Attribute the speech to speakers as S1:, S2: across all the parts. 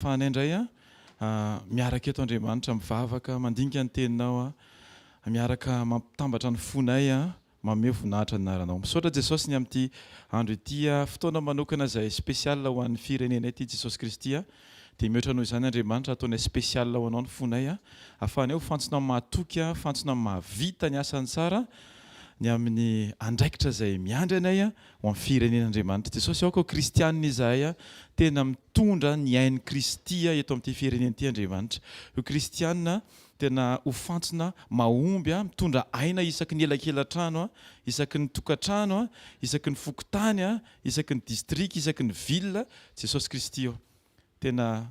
S1: Fany indray miaraka eto Andriamanitra mivavaka mandinika ny teninao miaraka mampitambatra ny fonay mameho voninahitra ny anaranao. Misaotra Jesosy ny amin'ity andro ity fotoana manokana izay spécial ho an'ny firenena ity Jesosy Kristy dia mihoatra noho izany Andriamanitra ataonay spécial ho anao ny fonay ahafahany ho fantsona mahatoky fantsona mahavita ny asany tsara ny amin'ny andraikitra izay miandry anay ho amin'ny firenen'Andriamanitra. Jesosy aoko Kristianina izahay tena mitondra ny ain'ny Kristy eto amin'ity firenena ity Andriamanitra. Io Kristianina tena ho fantsona mahomby mitondra aina isaky ny elakelatrano isaky ny tokatrano isaky ny fokotany isaky ny district isaky ny ville Jesosy Kristy io. Tena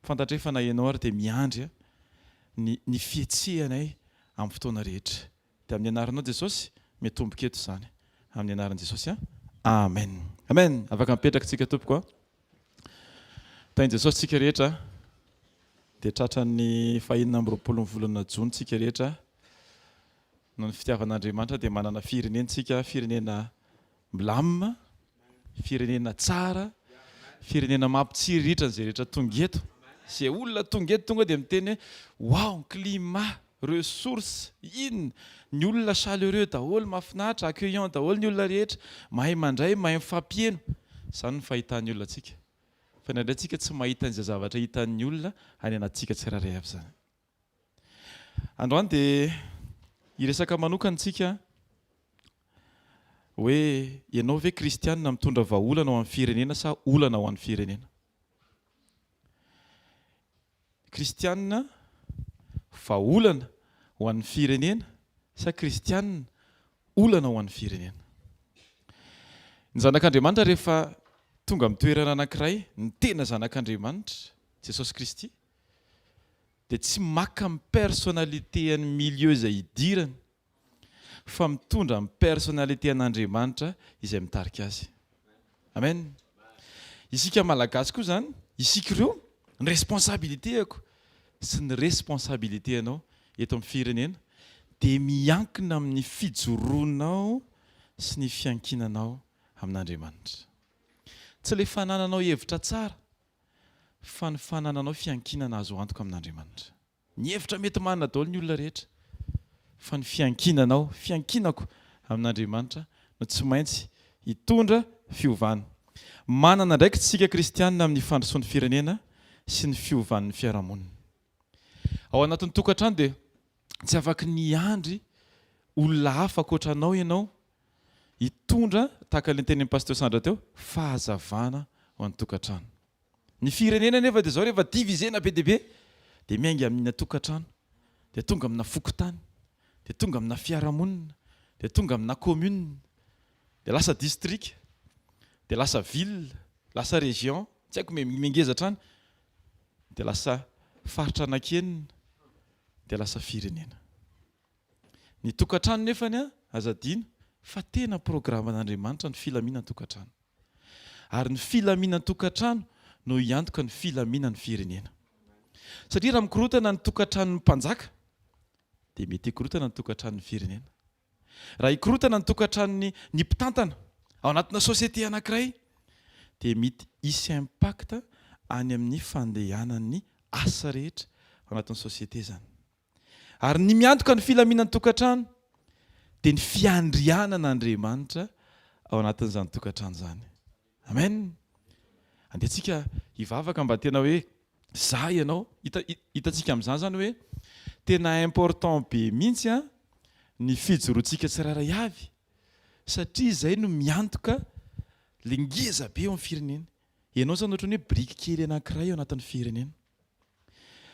S1: fantatrefana ianao ary dia miandry ny fietsehanay amin'ny fotoana rehetra. Dia amin'ny anaranao Jesosy mitomboka eto izany amin'ny anaran'i Jesosy. Amen. Amen. Afaka mipetraka tsika tompoko. Tainy Jesosy tsika rehetra dia tratran'ny fahinana amby 20 volana Jona tsika rehetra noho ny fitiavan'Andriamanitra dia manana firenentsika, firenena milamina, firenena tsara, firenena mampitsiriritra izay rehetra tonga eto. Izay olona tonga eto tonga dia miteny wow, climat, ressources, inona ny olona chaleureux daholo, mahafinaritra, accueillant daholo ny olona rehetra, mahay mandray, mahay mifampieno. Izany ny fahitan'ny olona atsika. Fa indray tsika tsy mahita an'izay zavatra hitan'ny olona any anatsika tsirairay avy izany. Androany dia hiresaka manokantsika hoe ianao ve Kristianina mitondra vahaolana ho amin'ny firenena sa olana ho an'ny firenena? Kristianina vahaolana ho an'ny firenena sa Kristianina olana ho an'ny firenena? Ny zanak'Andriamanitra rehefa tonga amin'ny toerana anankiray, ny tena zanak'Andriamanitra Jesosy Kristy dia tsy maka amin'ny personnalité ny milieu izay hidirany fa mitondra amin'ny personnalité an'Andriamanitra izay mitarika azy. Amen. Isika malagasy koa izany, isika ireo ny responsabilitéako sy ny responsabilité anao eto amin'ny firenena dia miankina amin'ny fijoroanao sy ny fiankinanao amin'Andriamanitra. Tsy ilay fanananao hevitra tsara fa ny fanananao fiankinana azo antoka amin'Andriamanitra. Ny hevitra mety manana daholo ny olona rehetra fa ny fiankinanao, fiankinako amin'Andriamanitra no tsy maintsy hitondra fiovana. Manana ndraiky tsika Kristianina amin'ny fandrosoan'ny firenena sy ny fiovan'ny fiarahamonina. Ao anatin'ny tokantrano dia tsy afaka niandry olona hafa ankoatranao ianao hitondra tahaka ilay tenin'ny pasteur Sandra teo fahazavana ho an'ny tokantrano. Ny firenena nefa dia izao rehefa divisena be dia be dia miainga amina tokantrano, dia tonga amina fokotany, dia tonga amina fiarahamonina, dia tonga amina commune, dia lasa district, dia lasa ville, lasa région, tsy haiko mengeza hatrany, dia lasa faritra anankenina, dia lasa firenena. Ny tokantrano nefany azadina fa tena programan'Andriamanitra ny filaminan'ny tokantrano. Ary ny filaminan'ny tokantrano no hiantoka ny filaminan'ny firenena. Satria raha mikorotana ny tokantranon'ny mpanjaka dia mety hikorotana ny tokantranon'ny firenena. Raha hikorotana ny tokantranon'ny mpitantana ao anatina société anankiray dia mety hisy impact any amin'ny fandehanan'ny asa rehetra ao anatin'ny société izany. Ary ny miantoka ny filaminan'ny tokantrano dia ny fiandrianan'Andriamanitra ao anatin'izany tokantrano izany. Amen. Andehantsika hivavaka mba tena hoe izaho ianao, hitantsika amin'izany izany hoe tena important be mihitsy ny fijoroantsika tsirairay avy satria izay no miantoka ilay ngeza be eo amin'ny firenena. Ianao izany ohatran'ny hoe briky kely anankiray ao anatin'ny firenena.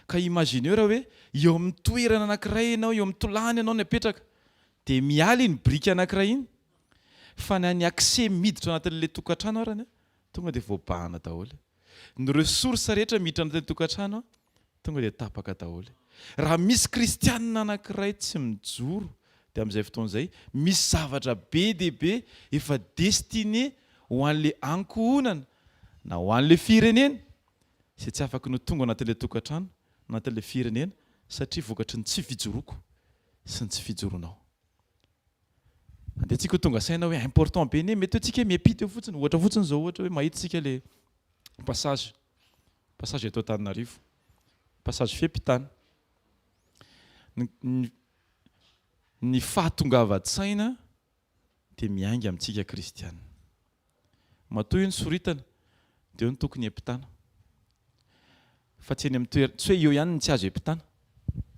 S1: Ka imagineo raha hoe eo amin'ny toerana anankiray ianao, eo amin'ny tolany ianao ny apetraka dia miala iny briky anankiray iny fa ny accès miditra anatin'ilay tokantrano arany tonga dia voabahana daholo. Ny ressources rehetra miditra anatin'ilay tokantrano tonga dia tapaka daholo. Raha misy Kristianina anankiray tsy mijoro dia amin'izay fotoana izay misy zavatra be dia be efa destiné ho an'ilay ankohonana na ho an'ilay firenena izay tsy afaka no tonga anatin'ilay tokantrano anatin'ilay firenena satria vokatry ny tsy fijoroako sy ny tsy fijoroanao. Andehantsika tonga saina hoe important be ne mety antsika miampita eo fotsiny ohatra fotsiny izao ohatra hoe mahita tsika ilay passage Passage eto Antananarivo. Passage fiampitana. Ny fahatongava-tsaina dia miainga amintsika kristiana. Matoa io ny soritana dia eo ny tokony hiampitana. Fa tsy eny amin'ny toerana, tsy hoe eo ihany ny tsy azo hiampitana.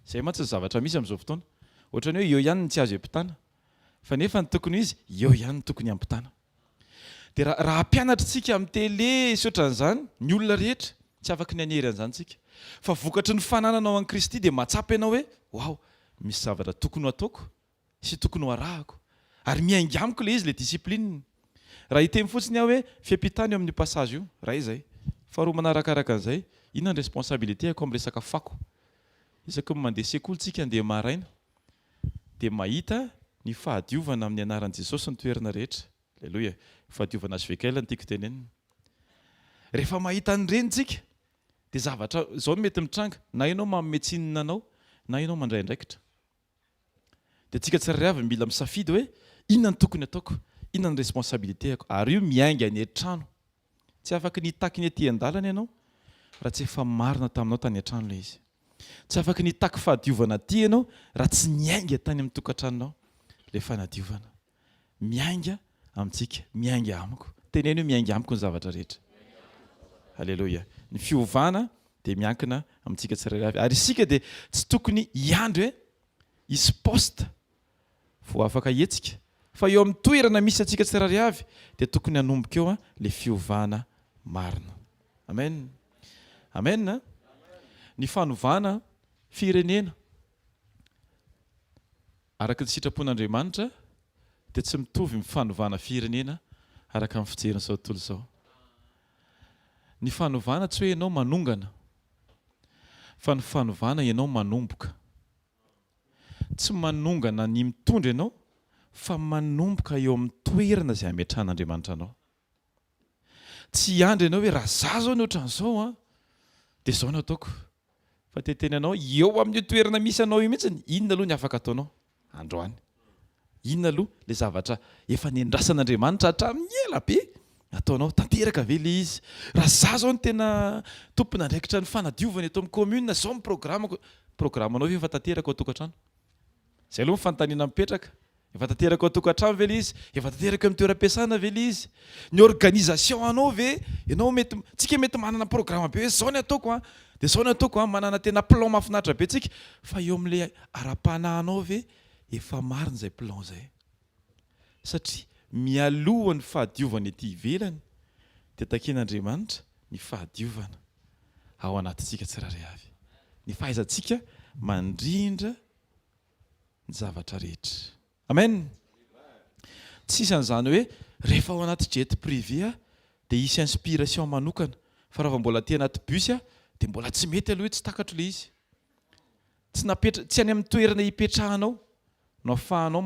S1: Izay mantsy ny zavatra misy amin'izao fotoana. Ohatrany hoe eo ihany ny tsy azo hiampitana. Fa nefa ny tokony izy, eo ihany ny tokony hiampitana. Dia raha hampianatra tsika amin'ny télé sy ohatran'izany, ny olona rehetra tsy afaka ny hanery an'izany tsika. Fa vokatry ny fananana ao an'i Kristy dia mahatsapa ianao hoe wow, misy zavatra tokony ho ataoko sy tokony ho arahako. Ary miainga amiko ilay izy, ilay disiplininy. Raha hiteny fotsiny aho hoe fiampitana eo amin'ny passage io, raha izay. Faharoa manarakaraka an'izay, inona ny responsabilitéako amin'ny resaka fako. Isaky ny mandeha sekoly tsika andeha maraina dia mahita ny fahadiovana amin'ny anaran'i Jesosy ny toerana rehetra. Aleloia. Fahadiovana hvkl ny tiako tenenina. Rehefa mahita an'ireny tsika dia zavatra izao mety mitranga, na ianao manome tsinona anao, na ianao mandray andraikitra. Dia tsika tsirairay avy mila misafidy hoe inona ny tokony ataoko, inona ny responsabilitéako. Ary io miainga ny an-trano. Tsy afaka nitaky ny aty an-dalana ianao raha tsy efa marina taminao tany an-trano ilay izy. Tsy afaka nitaky fahadiovana aty ianao raha tsy niainga tany amin'ny tokantranonao ilay fanadiovana. Miainga amintsika, miainga amiko. Teneno hoe miainga amiko ny zavatra rehetra. Aleloia. Ny fiovana dia miankina amintsika tsirairay avy. Ary isika dia tsy tokony hiandry hoe hisy poste vao afaka hetsika. Fa eo amin'ny toerana misy antsika tsirairay avy dia tokony hanomboka eo ilay fiovana marina. Amen. Amen. Ny fanovana firenena araka ny sitrapon'Andriamanitra dia tsy mitovy ny fanovana firenena araka amin'ny fijeriny izao tontolo izao. Ny fanovana tsy hoe ianao manongana, fa ny fanovana ianao manomboka. Tsy manongana ny mitondra ianao, fa manomboka eo amin'ny toerana izay ametrahan'Andriamanitra anao. Tsy andry ianao hoe raha izaho zao ny ohatran'izao dia izao no ataoko. Fa teteny anao eo amin'ny toerana misy anao io mihitsy, inona aloha ny afaka ataonao androany. Inona aloha ilay zavatra efa nendrasan'Andriamanitra hatramin'ny ela be ataonao, tanteraka ve ilay izy. Raha izaho zao ny tena tompona andraikitra ny fanadiovana eto amin'ny commune, izao ny programanao efa tanteraka ao tokantrano. Izay aloha ny fanontaniana mipetraka. Efa tanteraka ao tokantrano ve ilay izy? Efa tanteraka amin'ny toeram-piasana ve ilay izy? Ny organisation anao ve? Ianao mety, tsika mety manana programa be hoe izao ny ataoko dia izao ny ataoko manana tena plan mahafinaritra be tsika. Fa eo amin'ilay ara-panahinao ve efa marina izay plan izay? Satria mialoha ny fahadiovana ety ivelany dia takian'Andriamanitra ny fahadiovana ao anatintsika tsirairay avy. Ny fahaizantsika mandrindra ny zavatra rehetra. Amen. Tsisy an'izany hoe rehefa ao anaty jet privé dia hisy inspiration manokana. Fa raha mbola aty anaty bus dia mbola tsy mety aloha hoe tsy takatro ilay izy. Tsy any amin'ny toerana hipetrahanao no ahafahanao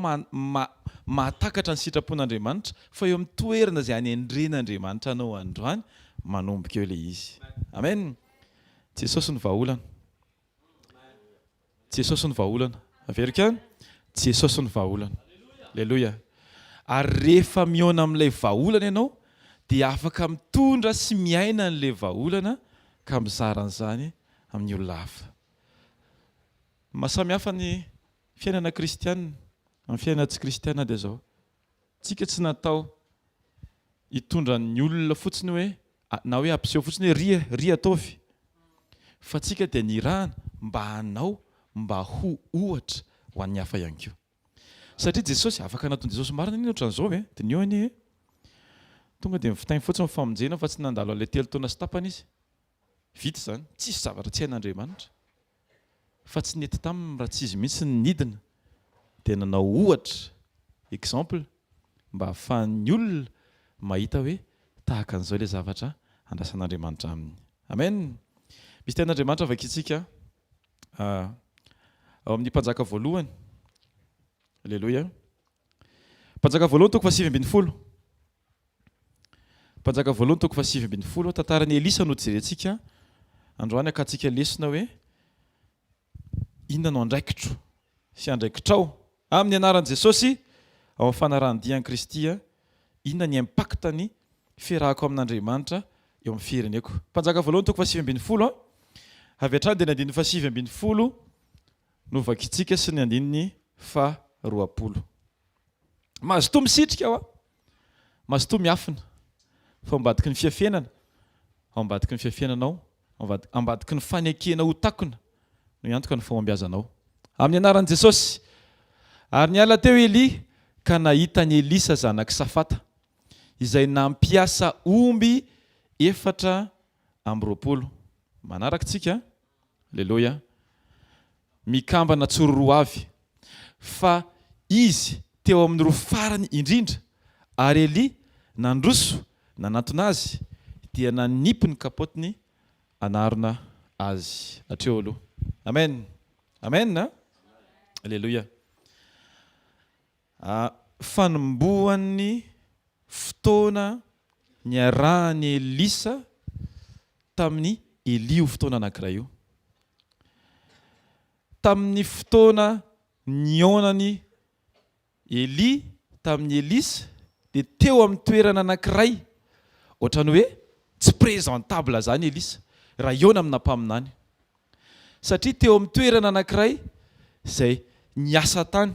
S1: mahatakatra ny sitrapon'Andriamanitra, fa eo amin'ny toerana izay hanendren'Andriamanitra anao androany manomboka eo ilay izy. Amen. Jesosy ny vahaolana. Jesosy ny vahaolana. Averika? Jesosy ny vahaolana. Aleluia. Ary rehefa mihaona amin'ilay vahaolana ianao dia afaka mitondra sy miaina an'ilay vahaolana ka mizara an'izany amin'ny olona hafa. Mahasamy hafa ny fiainana kristiana amin'ny fiainana tsy kristiana dia izao. Tsika tsy natao hitondra ny olona fotsiny hoe na hoe ampiseho fotsiny hoe ry ataovy. Fa tsika dia nirahana mba hanao mba ho ohatra ho an'ny hafa ihany koa. Satria Jesosy afaka nataony Jesosy marina ny ohatran'izao dia ny eo tonga dia mivitainy fotsiny famonjena fa tsy nandalo an'ilay 3 taona sy tapany izy. Vita izany, tsisy zavatra tsy hain'Andriamanitra. Fa tsy nety tamin'ny raha tsy izy mihitsy ny nidina dia nanao ohatra exemple mba ahafahan'ny olona mahita hoe tahaka an'izao ilay zavatra andrasan'Andriamanitra aminy. Amen. Misy tenin'Andriamanitra vakintsika ao amin'ny mpanjaka voalohany. Aleluia. Mpanjaka voalohany toko 7:20. Mpanjaka voalohany toko 7:20 tantaran'ny Elisa no jerentsika androany akatsika lesona hoe inona no andraikitro sy andraikitrao amin'ny anaran'i Jesosy ao amin'ny fanarahan'ny dian'i Kristy, inona ny impactany fiarahako amin'Andriamanitra eo amin'ny fireneko. Mpanjaka voalohany toko 7:20 avy hatrany dia ny andininy 7:20 novakitsika sy ny andininy 20. Mazotoa misitrika aho a, mazotoa miafina fa ambadiky ny fiafianana, ambadiky ny fiafiananao, ambadiky ny fanekena ho takona no iantoka ny fombiazanao amin'ny anaran'i Jesosy. Ary niala teo Eli ka nahita ny Elisa zanaky Safata izay nampiasa omby 420. Manaraka tsika, aleluia. Mikambana tsororoa avy fa izy teo amin'ny roa farany indrindra, ary Eli nandroso nanatona azy dia nanipy ny kapotiny anarona azy hatreo aloha. Amen. Amen. Aleluia. Fanomboan'ny fotoana niarahany Elisa tamin'ny Eli fotoana anankiray io. Tamin'ny fotoana nionany Eli tamin'ny Elisa dia teo amin'ny toerana anankiray ohatrany hoe tsy présentable zany Elisa raha iona amina mpaminany, satria teo amin'ny toerana anankiray izay niasa tany.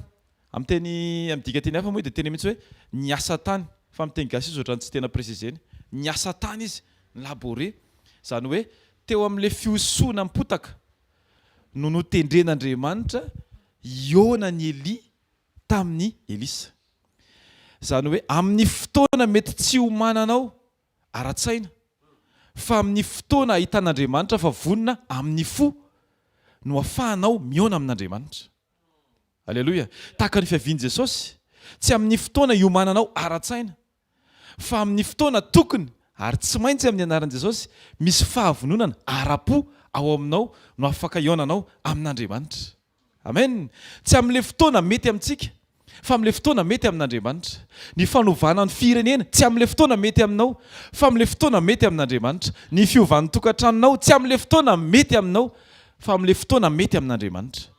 S1: Amin'ny dika teny hafa moa dia teny mihitsy hoe niasa tany, fa amin'ny teny gasy izy ohatrany tsy tena préciseny. Niasa tany izy, laboré, zany hoe teo amin'ilay fiosoana mipotaka no notendren'Andriamanitra iona ny Eli tamin'ny Elisa. Zany hoe amin'ny fotoana mety tsy homananao ara-tsaina, fa amin'ny fotoana ahitan'Andriamanitra fa vonona amin'ny fo no ahafahanao miona amin'Andriamanitra. Aleluia. Tahaka ny fiavian'i Jesosy, tsy amin'ny fotoana iomananao ara-tsaina, fa amin'ny fotoana tokony ary tsy maintsy amin'ny anaran'i Jesosy misy fahavononana ara-po ao aminao no afaka ionanao amin'Andriamanitra. Amen. Tsy amin'ilay fotoana mety amintsika, fa amin'ilay fotoana mety amin'Andriamanitra. Ny fanovana ny firenena tsy amin'ilay fotoana mety aminao, fa amin'ilay fotoana mety amin'Andriamanitra. Ny fiovan'ny tokantranonao tsy amin'ilay fotoana mety aminao, fa amin'ilay fotoana mety amin'Andriamanitra.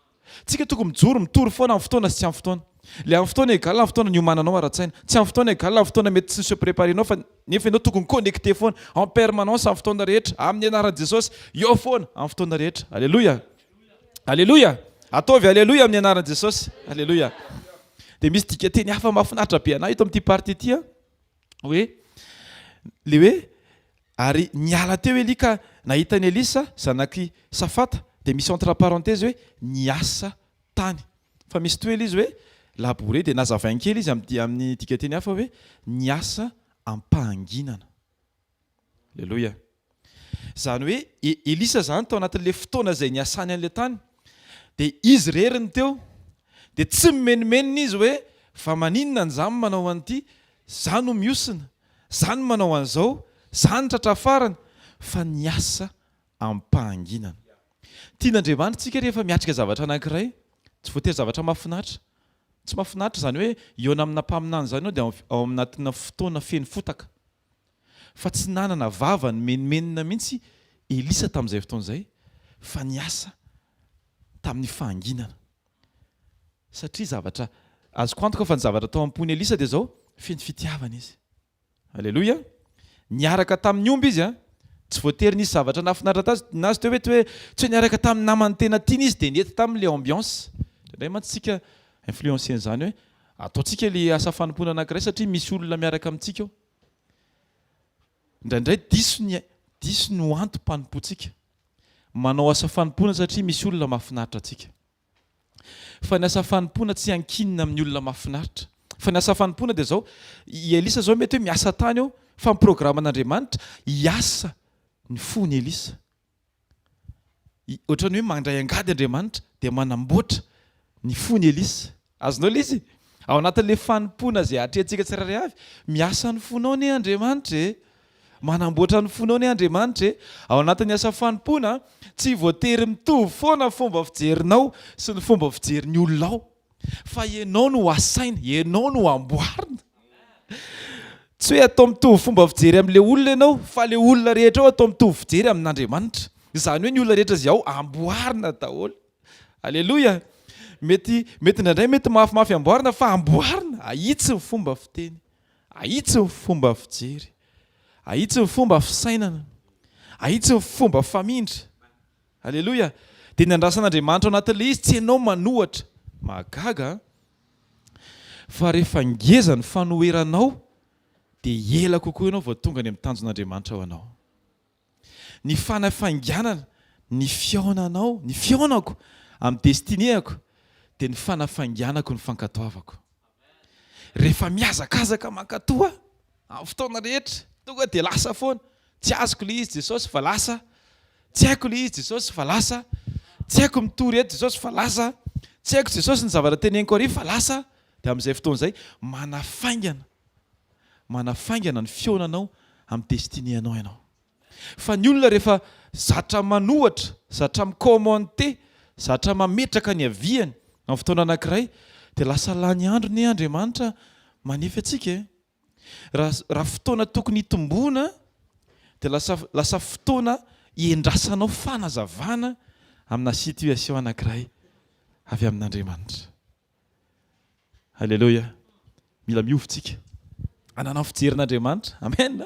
S1: Tsika tokony mijoro mitory foana amin'ny fotoana sy tsy amin'ny fotoana. Le amin'ny fotoana egal amin'ny fotoana niomananao ara-tsaina, tsy amin'ny fotoana egal amin'ny fotoana mety tsy se préparenao, fa nefa ianao tokony connecté foana en permanence amin'ny fotoana rehetra amin'ny anaran'i Jesosy, eo foana amin'ny fotoana rehetra. Alléluia. Alléluia. Ataovy alléluia amin'ny anaran'i Jesosy. Alléluia. Dia misy dika teny hafa mahafinaritra be anahy ito amin'ity partie ity hoe le hoe ary niala teo Eli ka nahita ny Elisa zanaky Safata, dia misy entre parenthèse hoe niasa tany, fa misy toela izy hoe labouré, dia nazavainkely izy amin'ny dika teny hafa hoe niasa ampahanginana. Alléluia. Zany hoe Elisa zany tao anatin'ilay fotoana izay niasany an'ilay tany, dia izy reriny teo, dia tsy mimenimenina izy hoe fa maninona ny zany manao an'ity, zany no miosina, zany manao an'izao, zany tratra farany, fa niasa ampahanginana. Tian'Andriamanitra tsika rehefa miatrika zavatra anankiray, tsy voatery zavatra mahafinaritra. Tsy mahafinaritra zany hoe iona amina mpaminany zany ao dia ao anatina fotoana feno fotaka. Fa tsy nanana vava ny menimenina mihitsy Elisa tamin'izay fotoana izay, fa niasa tamin'ny fahanginana. Satria zavatra azoko antoka fa ny zavatra tao am-pony Elisa dia zao feno fitiavana izy. Alléluia. Niaraka tamin'ny omby izy tsy voatery nisy zavatra nahafinaritra nazy teo hoe tsy hoe niaraka tamin'ny namany tena tiany izy dia nety tamin'ilay ambiance. Indray mantsika influencen zany hoe ataontsika ilay asa fanompona anankiray satria misy olona miaraka amintsika ao. Indraindray diso no antom-panompoantsika. Manao asa fanompona satria misy olona mahafinaritra antsika. Fa ny asa fanompona tsy hankinina amin'ny olona mahafinaritra. Fa ny asa fanompona dia zao, i Elisa zao mety hoe miasa tany ao, fa ny programan'Andriamanitra hiasa ny fony Elisa. Ohatrany hoe mandray angady Andriamanitra dia manamboatra ny fony Elisa. Azonao ilay izy? Ao anatin'ilay fanompona izay hatrehantsika tsirairay avy, miasa ny fonao ny Andriamanitra manamboatra ny fonao ny Andriamanitra ao anatin'ny asa fanompona tsy voatery mitovy foana fomba fijerinao sy ny fomba fijerin'ny olonao, fa ianao no asaina, ianao no amboarina. Tsy hoe atao mitovy fomba fijery amin'ilay olona ianao, fa ilay olona rehetra ao atao mitovy fijery amin'Andriamanitra. Izany hoe ny olona rehetra izay ao amboarina daholo. Alléluia. Mety indraindray mety mafimafy amboarina, fa amboarina, ahitsy ny fomba fiteny, ahitsy ny fomba fijery, ahitsy ny fomba fisainana, ahitsy ny fomba famindra. Aleloia. Dia ny andrasan'Andriamanitra ao anatin'ilay izy tsy ianao manohatra mahagaga, fa rehefa ngeza ny fanoheranao dia ela kokoa ianao vao tonga ny amin'ny tanjon'Andriamanitra ao anao. Ny fanafainganana, ny fiaonanao, ny fiaonako amin'ny destinéako dia ny fanafainganako ny fankatoavako. Rehefa miazakazaka mankatoa amin'ny fotoana rehetra, tonga dia lasa foana. Tsy azoko ilay izy Jesosy fa lasa, tsy haiko ilay izy Jesosy fa lasa, tsy haiko mitory eto Jesosy fa lasa, tsy haiko Jesosy ny zavatra teneniko ary fa lasa. Dia amin'izay fotoana izay manafaingana ny fiaonanao amin'ny destinéanao ianao. Fa ny olona rehefa zatra manohatra, zatra mikomanté, zatra mametraka ny aviany amin'ny fotoana anankiray, dia lasa lany andro ny Andriamanitra manefa antsika. Raha fotoana tokony hitomboana dia lasa fotoana hiendrasanao fanazavana amina situation anankiray avy amin'Andriamanitra. Halleluja. Mila miovitsika ananao fijerin'Andriamanitra. Amen.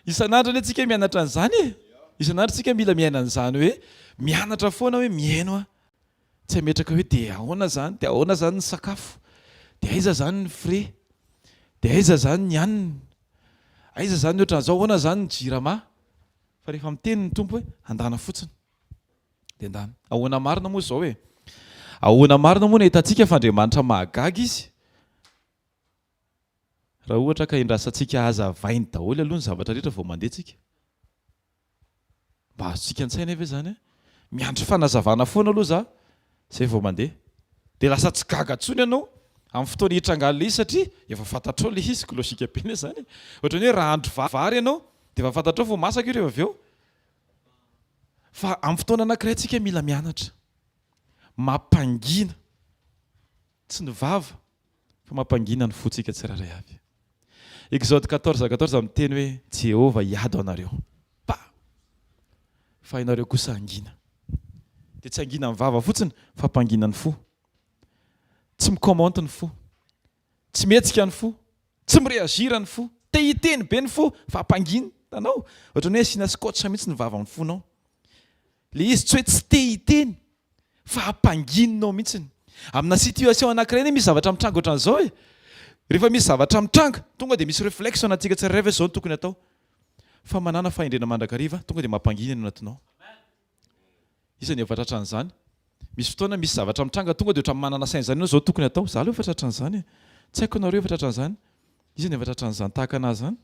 S1: Isan'andro anie tsika mianatra an'izany. Isan'andro tsika mila miaina an'izany hoe mianatra foana hoe miaino a. Tsy hametraka hoe dia ahoana zany ny sakafo, dia aiza zany ny frais, dia aiza zany ny hanina, aiza zany ohatran'izao, ahoana zany ny jirama. Fa rehefa miteny ny tompo hoe andana fotsiny dia andana. Ahoana marina moa izao hoe ahoana marina moa no hitantsika fa Andriamanitra mahagaga izy. Raha ohatra ka hindrasantsika hazavainy daholo aloha ny zavatra rehetra vao mandeha tsika. Mba azontsika an-tsaina ve zany hoe miandry fanazavana foana aloha za zay vao mandeha. Dia lasa tsy gaga intsony ianao amin'ny fotoana hitrangaly ilay izy satria efa fantatrao ilay izy logika be zany. Ohatran'ny hoe raha andro vary ianao dia efa fantatrao fa masaka io rehefa avy eo. Fa amin'ny fotoana anankiray tsika mila mianatra mampangina, tsy ny vava fa mampangina ny fotsika tsiraray avy. Exode 14:14 miteny hoe Jehova hiady anareo. Fa ianareo kosa angina. Dia tsy angina ny vava fotsiny fa hampangina ny fo. Tsy mikomanty ny fo, tsy mihetsika ny fo, tsy mireagira ny fo, te hiteny be ny fo fa hampangina. Tanao ohatran'ny hoe asiana scotch mihitsy ny vava amin'ny fonao. Ilay izy tsy hoe tsy te hiteny fa hampangininao mihitsy. Amina situation anankiray misy zavatra mitranga ohatran'izao e. Rehefa misy zavatra mitranga, tonga dia misy réflexe anatsika tsirairay hoe izao no tokony atao. Fa manana fahendrena mandrakariva, tonga dia mampangina ny anatinao. Isan'ny efa tratran'izany. Misy fotoana misy zavatra mitranga, tonga dia ohatran'ny manana saina izany ianao izao tokony atao. Za aloha efa tratran'izany. Tsy haiko ianareo efa tratran'izany. Isan'ny efa tratran'izany tahaka anazy zany.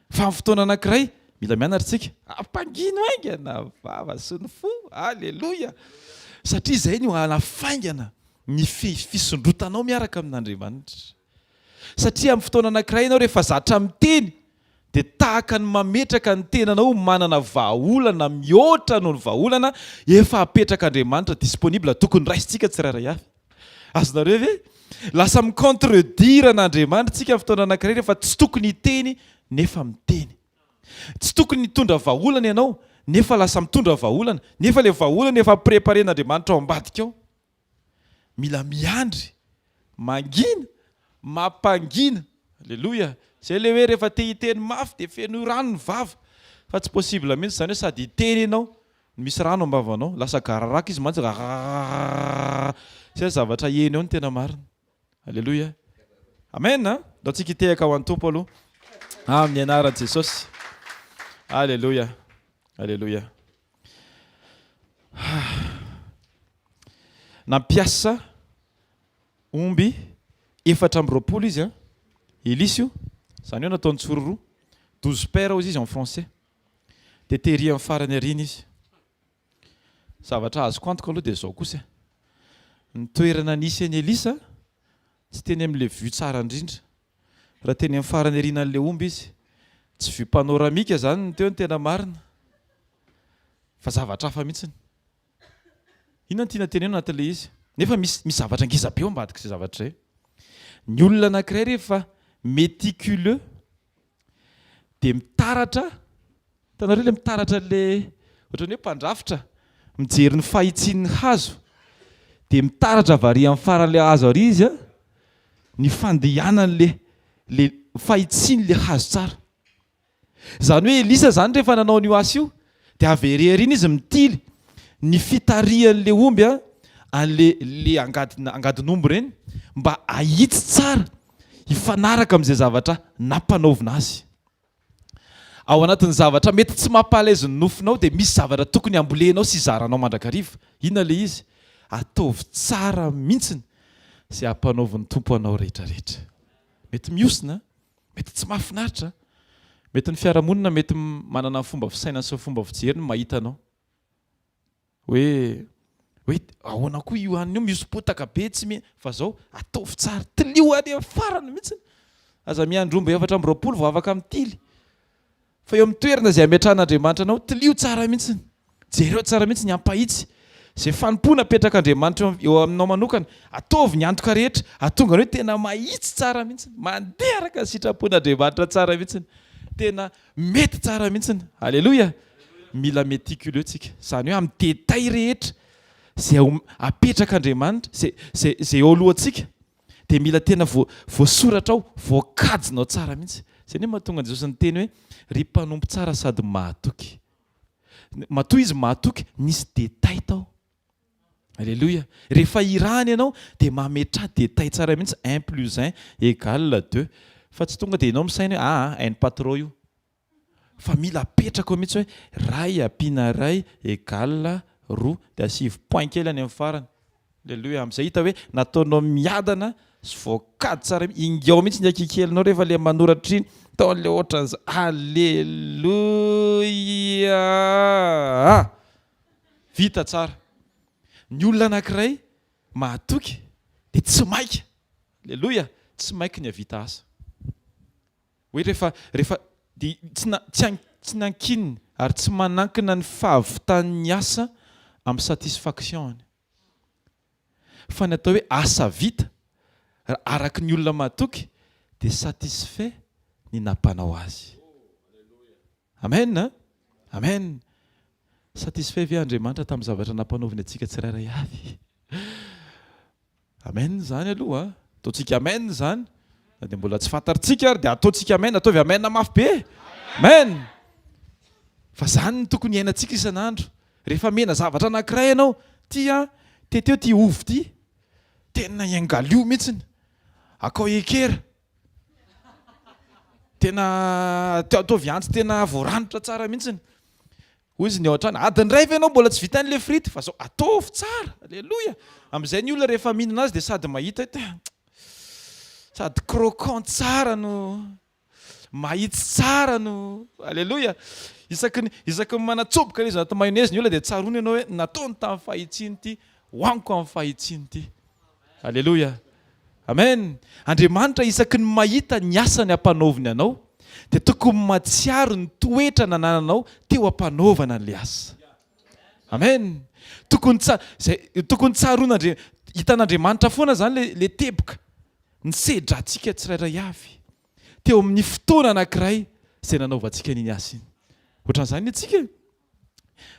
S1: Fa amin'ny fotoana anankiray mila mianatra tsika. Hampangina aingana vava sy ny fo. Alleluia. Satria izay no hanafaingana ny fisondrotanao miaraka amin'Andriamanitra. Satria amin'ny fotoana anankiray ianao rehefa zatra miteny dia tahaka ny mametraka ny tenanao manana vahaolana mihoatra noho ny vahaolana efa apetraka Andriamanitra disponible tokony raisitsika tsirairay avy. Azonareo ve? Lasa micontredire an'Andriamanitra tsika amin'ny fotoana anankiray rehefa tsy tokony hiteny nefa miteny. Tsy tokony hitondra vahaolana ianao nefa lasa mitondra vahaolana, nefa ilay vahaolana efa preparen'Andriamanitra ao ambadika ao. Mila miandry, mangina, mampangina. Alleluia. Zay ilay hoe rehefa te hiteny mafy dia feno rano ny vava. Fa tsy possible mihitsy zany hoe sady hiteny ianao, misy rano ambavanao, lasa gararaka izy mantsy. Zay zavatra heny ao ny tena marina. Alleluia. Amen. Ndao tsika hitehaka ho an'ny tompo aloha. Amin'ny anaran'i Jesosy. Alleluia. Alleluia. Nampiasa omby 420 izy Elisio, izany hoe nataony tsororoa, 12 paires izy en français. Dia tery amin'ny farany arina izy. Zavatra azoko antoka aloha dia izao kosa. Ny toerana nisy an'i Elisa tsy teny amin'ilay vue tsara indrindra. Raha teny amin'ny farany arina an'ilay omby izy, tsy vue panoramika zany ny teo ny tena marina. Fa zavatra hafa mihitsiny. Inona no tiana teneno anatin'ilay izy? Nefa misy zavatra ngeza be ao ambadika izay zavatra izay. Ny olona anankiray rehefa méticuleux dia mitaratra. Hitanareo ilay mitaratra ilay ohatran'ny hoe mpandrafitra mijery ny fahitsian'ny hazo. Dia mitaratra vary amin'ny faran'ilay hazo ary izy ny fandehanan'ilay fahitsian'ilay hazo tsara. Zany hoe Elisa zany rehefa nanao n'io asa io dia averyeriny izy mitily ny fitarihan'le omby an'le angadin'omby reny mba ahitsy tsara hifanaraka amin'izay zavatra nampanaovina azy. Ao anatin'ny zavatra mety tsy mampalaizy ny nofinao dia misy zavatra tokony ambolenao sy zaranao mandrakariva. Inona le izy? Ataovy tsara mihitsiny izay hampanaovin'ny tompo anao rehetrarehetra. Mety miosina, mety tsy mahafinaritra, mety ny fiarahamonina mety manana fomba fisainana sy fomba fijeriny mahita anao hoe ahoana koa io anio misopotaka be tsy fa zao ataovy tsara tilio any amin'ny farany mihitsiny. Aza miandrombo 420 vao afaka mitily. Fa eo amin'ny toerana izay ametrahan'Andriamanitra anao tilio tsara mihitsiny. Jereo tsara mihitsy ny ampahitsy. Izay fanompona apetraka eo aminao manokana ataovy ny antoka rehetra atonga hoe tena mahitsy tsara mihitsiny. Mandeha araka ny sitrapon'Andriamanitra tsara mihitsiny. Tena mety tsara mihitsiny. Alléluia. Mila méticuleux tsika. Izany hoe amin'ny détail rehetra zay apetraka Andriamanitra zay eo alohantsika dia mila tena voasoratra ao, voakajinao tsara mihitsy. Izay ny mahatonga Jesosy ny teny hoe ry mpanompo tsara sady mahatoky. Matoa izy mahatoky, nisy détail tao. Alléluia. Rehefa irahany ianao dia mametra détail tsara mihitsy 1 + 1 = 2. Fa tsy tonga dia ianao misaina hoe hainy patron io. Fa mila apetraka ao mihitsy hoe ray ampiana ray = 2 dia asivy point kely any amin'ny farany. Alléluia. Amin'izay hita hoe nataonao miadana sy voakady tsara ingao mihitsy ny akikelinao rehefa le manoratra iny tao le ohatran'izay. Alléluia. Vita tsara. Ny olona anankiray mahatoky dia tsy maika. Alléluia. Tsy maika ny havita asa. Hoe rehefa tsy nankininy ary tsy manankina ny fahavitan'ny asa amin'ny satisfaction. Fa ny atao hoe asa vita araka ny olona mahatoky dia satisfait ny nampanao azy. Amen. Amen. Satisfait ve Andriamanitra tamin'ny zavatra nampanaoviny antsika tsirairay avy? Amen zany aloha. Ataontsika amen zany. Dia mbola tsy fantaritsika ary dia ataontsika amen, ataovy amen mafy be. Amen. Fa zany ny tokony iainantsika isan'andro. Rehefa mena zavatra anankiray ianao, teteo ty ovy ty, tena iangalio mihitsiny, akao ekera, tena ataovy antsy tena voaranitra tsara mihitsiny. Hoy izy ny ao an-trano, adiny iray ve ianao mbola tsy vita an'ilay frity? Fa zao ataovy tsara. Alléluia. Amin'izay ny olona rehefa mihinana azy dia sady mahita sady croquant tsara no mahitsy tsara no. Alléluia. Isaky manatsoboka izy anaty mayonnaise ny olona dia tsarony ianao hoe nataony tamin'ny fahitsiny ity, hoaniko amin'ny fahitsiny ity. Alléluia. Amen. Andriamanitra isaky ny mahita ny asany hampanaoviny anao dia tokony matsiaro ny toetra nanananao teo hampanaovana an'ilay asa. Amen. Tokony tsaroana hitan'Andriamanitra foana zany le teboka ny sedrantsika tsirairay avy teo amin'ny fotoana anankiray izay nanaovantsika n'iny asa iny. Ohatran'izany antsika.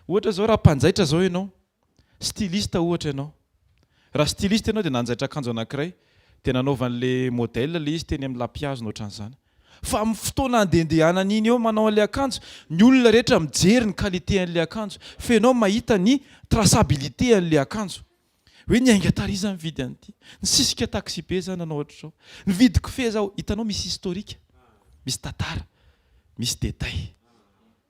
S1: Ohatra zao raha mpanjaitra zao ianao, styliste ohatra ianao. Raha styliste ianao dia nanjaitra akanjo anankiray dia nanaovan'ilay modèle le izy teny amin'ny lampiazo ohatran'izany. Fa amin'ny fotoana andehandehanana iny eo manao an'ilay akanjo, ny olona rehetra mijery ny qualité an'ilay akanjo, fa ianao mahita ny traçabilité an'ilay akanjo. Hoe ny ainga tariza mividy an'ity, ny sisika taxi be zany nanao ohatra zao, ny vidy kofehy zao, hitanao misy historique, misy tantara, misy détail.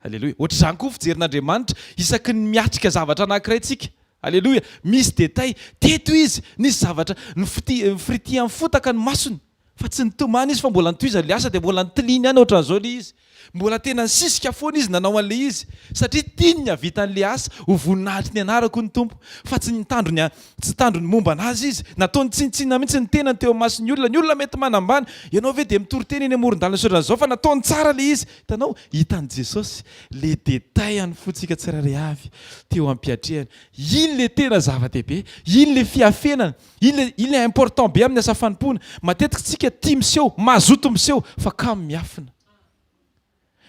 S1: Alléluia. Ohatr'izany koa fijerin'Andriamanitra isaky ny miatrika zavatra anankiray tsika. Alléluia. Misy détail. Teto izy nisy zavatra ny frity amin'ny fotaka ny masony. Fa tsy nitomany izy fa mbola nitoiza le asa dia mbola nitiliany ihany ohatran'izao le izy. Mbola tena nisisika foana izy nanao an'le izy. Satria tiany ny havita an'le asa ho voninahitry ny anarako ny tompo. Fa tsy tandrony momba anazy izy. Nataony tsinitsina mihitsy ny tenany teo mason'ny olona. Ny olona mety manambany. Ianao ve dia mitory-teny eny amoron-dalana ohatran'izao fa nataony tsara le izy. Hitanao, hitan'i Jesosy le détail any fotsika tsirairay avy teo ampiatrehany. Iny le tena zava-dehibe. Iny le fiafenana. Iny le important be amin'ny asa fanompona. Matetika tsika tia miseho, mazoto miseho fa kamo miafina.